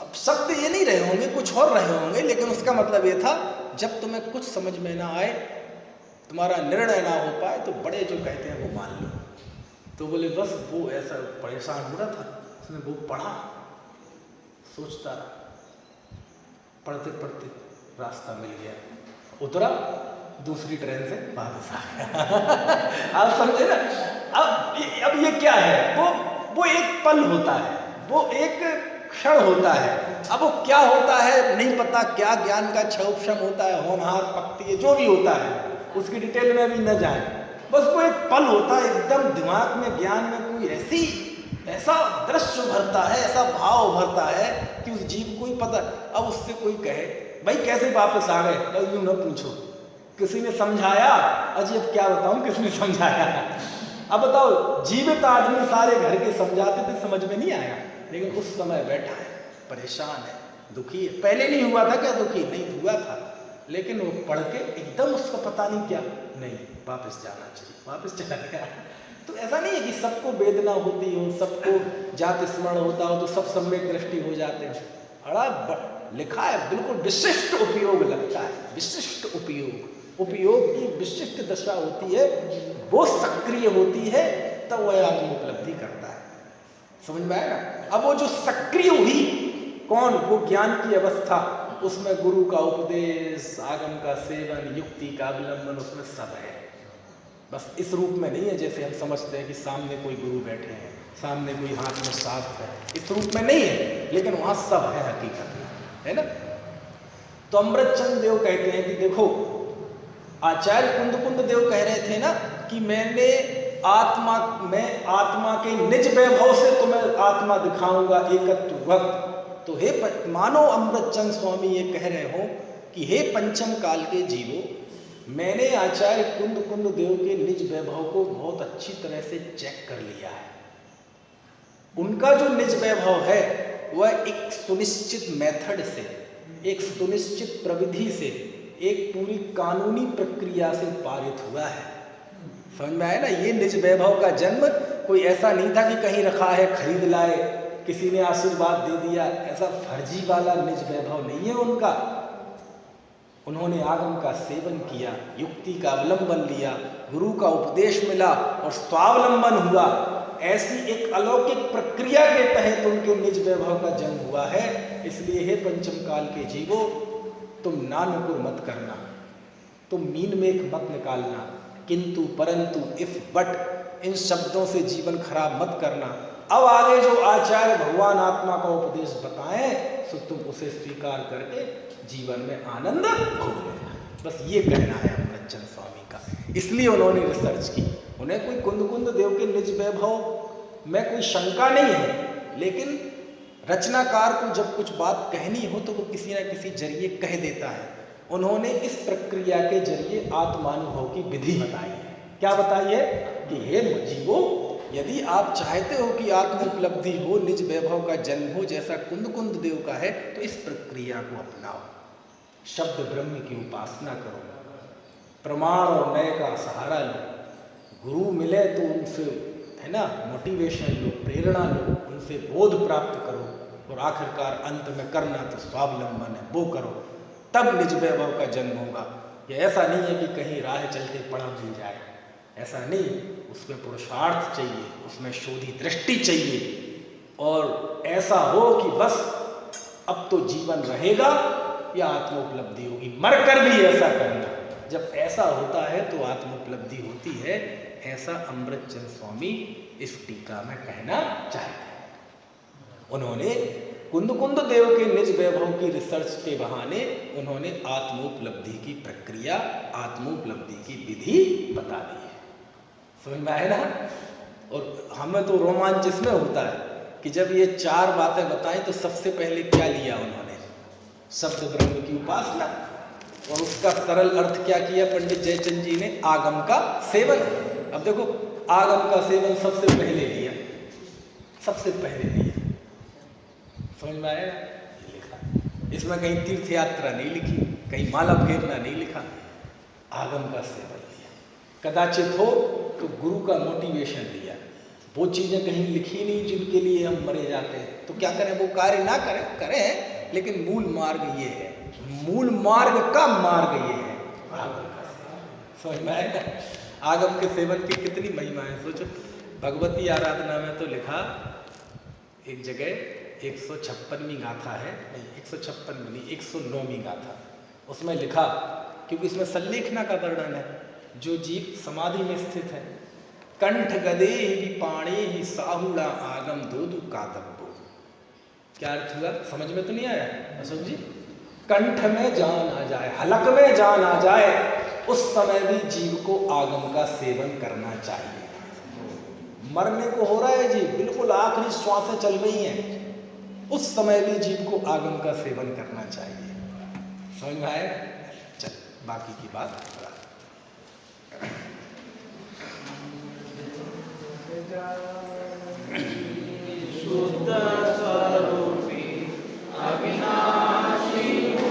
अब शब्द ये नहीं रहे होंगे, कुछ और रहे होंगे, लेकिन उसका मतलब ये था, जब तुम्हें कुछ समझ में ना आए, तुम्हारा निर्णय ना हो पाए, तो बड़े जो कहते हैं वो मान लो। तो बोले बस वो ऐसा परेशान हो रहा था, उसने वो पढ़ा, सोचता रहा, पढ़ते पढ़ते रास्ता मिल गया, उतरा, दूसरी ट्रेन से वापस आ गया। आप समझे ना। अब ये क्या है, वो एक पल होता है, वो एक क्षण होता है। अब वो क्या होता है नहीं पता, क्या ज्ञान का क्षोभक्षम होता है, होनहार पकती है, जो भी होता है, उसकी डिटेल में भी न जाए, बस वो एक पल होता है, एकदम दिमाग में, ज्ञान में कोई ऐसा दृश्य उभरता है, ऐसा भाव उभरता है कि उस जीव को ही पता। अब उससे कोई कहे भाई कैसे वापस आ गए, तो यूं न पूछो, किसी ने समझाया, अजी अब क्या बताऊं किसने समझाया। अब बताओ, जीवित आदमी सारे घर के समझाते थे, समझ में नहीं आया, लेकिन उस समय बैठा है, परेशान है, दुखी है। पहले नहीं हुआ था क्या दुखी, नहीं हुआ था, लेकिन वो पढ़ के एकदम उसको पता नहीं क्या, नहीं वापस जाना चाहिए, वापस चला गया। तो ऐसा नहीं है कि सबको वेदना होती हो, सबको जाति स्मरण होता हो, तो सब सम्यक दृष्टि हो जाते हैं। बड़ा लिखा है, बिल्कुल विशिष्ट उपयोग लगता है, विशिष्ट उपयोग की विशिष्ट दशा होती है, वो सक्रिय होती है, तब वह आत्म उपलब्धि करता है। समझ में आएगा। अब वो जो सक्रिय हुई, कौन, वो ज्ञान की अवस्था, उसमें गुरु का उपदेश, आगम का सेवन, युक्ति का अवलंबन, उसमें सब है। बस इस रूप में नहीं है जैसे हम समझते हैं कि सामने कोई गुरु बैठे हैं, सामने कोई हाथ में शास्त्र है, इस रूप में नहीं है, लेकिन वहाँ सब है हकीकत में, है ना। तो अमृतचंद देव कहते हैं कि देखो, आचार्य कुंद देव कह रहे थे ना कि मैंने आत्मा में आत्मा के निज वैभव से तुम्हें आत्मा दिखाऊंगा एकत्व वक्त। तो हे मानो अमृतचंद स्वामी ये कह रहे हो कि हे पंचम काल के जीवो, मैंने आचार्य कुंद कुंद देव के निज वैभव को बहुत अच्छी तरह से चेक कर लिया है। उनका जो निज वैभव है वह एक सुनिश्चित मेथड से, एक सुनिश्चित प्रविधि से, एक पूरी कानूनी प्रक्रिया से पारित हुआ है। समझ में आया ना? ये निज वैभव का जन्म कोई ऐसा नहीं था कि कहीं रखा है खरीद लाए, किसी ने आशीर्वाद दे दिया, ऐसा फर्जी वाला निज वैभव नहीं है उनका। उन्होंने आगम का सेवन किया, युक्ति का अवलंबन लिया, गुरु का उपदेश मिला और स्वावलंबन हुआ। ऐसी एक अलौकिक प्रक्रिया के तहत उनके निज वैभव का जन्म हुआ है। इसलिए हे पंचम काल के जीवो, तुम नानुकुर मत करना, तुम मीन में एक मत निकालना, किंतु परंतु इफ बट इन शब्दों से जीवन खराब मत करना। अब आगे जो आचार्य भगवान आत्मा का उपदेश बताएं तो तुम उसे स्वीकार करके जीवन में आनंद भोग लेना। बस ये कहना है अमृतचंद स्वामी का। इसलिए उन्होंने रिसर्च की। उन्हें कोई कुंद कुंद देव के निज वैभव में कोई शंका नहीं है, लेकिन रचनाकार को जब कुछ बात कहनी हो तो वो किसी न किसी जरिए कह देता है। उन्होंने इस प्रक्रिया के जरिए आत्मानुभव की विधि बताई है। क्या बताई है? कि हे जीवो, यदि आप चाहते हो कि आत्म उपलब्धि हो, निज वैभव का जन्म हो जैसा कुंद कुंद देव का है, तो इस प्रक्रिया को अपनाओ। शब्द ब्रह्म की उपासना करो, प्रमाण और नय का सहारा लो, गुरु मिले तो उनसे है ना मोटिवेशन लो, प्रेरणा लो, उनसे बोध प्राप्त करो, और आखिरकार अंत में करना तो स्वावलंबन है, वो करो, तब निज वैभव का जन्म होगा। ये ऐसा नहीं है कि कहीं राह चलते पड़ा मिल जाए, ऐसा नहीं। उसमें पुरुषार्थ चाहिए, उसमें शोधी दृष्टि चाहिए, और ऐसा हो कि बस अब तो जीवन रहेगा या आत्मोपलब्धि होगी, मरकर भी ऐसा करना। जब ऐसा होता है तो आत्मोपलब्धि होती है। ऐसा अमृतचंद स्वामी इस टीका में कहना चाहते हैं। उन्होंने कुंद कुंद देव के निज वैभव की रिसर्च के बहाने उन्होंने आत्मोपलब्धि की प्रक्रिया, आत्मोपलब्धि की विधि बता दी है। समझ में आए ना? और हमें तो रोमांच इसमें होता है कि जब ये चार बातें बताएं तो सबसे पहले क्या लिया उन्होंने? शब्द ब्रह्म की उपासना, और उसका सरल अर्थ क्या किया पंडित जयचंद जी ने? आगम का सेवन। अब देखो, आगम का सेवन सबसे पहले लिया, सबसे पहले लिया। समझ में आया? ये लिखा, इसमें कहीं तीर्थ यात्रा नहीं लिखी, कहीं माला फेरना नहीं लिखा, आगम का सेवन लिया। कदाचित हो तो गुरु का मोटिवेशन लिया। वो चीज़ें कहीं लिखी नहीं जिनके लिए हम मरे जाते हैं, तो क्या करें? वो कार्य ना करें, करें, लेकिन मूल मार्ग ये है, मूल मार्ग का मार्ग ये है आगम का सेवन। समझ में आएगा? आगम के सेवन की कितनी महिमा है सोचो। भगवती आराधना में तो लिखा एक जगह 156वीं गाथा है, नहीं 156 नहीं 109वीं गाथा, उसमें लिखा, क्योंकि इसमें सल्लेखना का वर्णन है, जो जीव समाधि में स्थित है, कंठ गदे ही पाणे ही साहुड़ा आगम दोदु कादब्बो। क्या अर्थ हुआ? समझ में तो नहीं आया अशोक जी? कंठ में जान आ जाए, हलक में जान आ जाए, उस समय भी जीव को आगम का सेवन करना चाहिए। मरने को हो रहा है जी, बिल्कुल आखिरी श्वासें चल रही हैं, उस समय भी जीव को आगम का सेवन करना चाहिए। समझ में आए? चल बाकी की बात शुद्ध स्वरूपी अविनाशी निज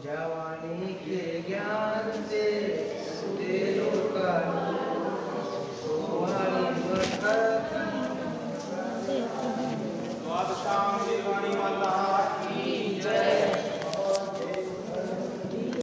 क्या वाणी के ज्ञान से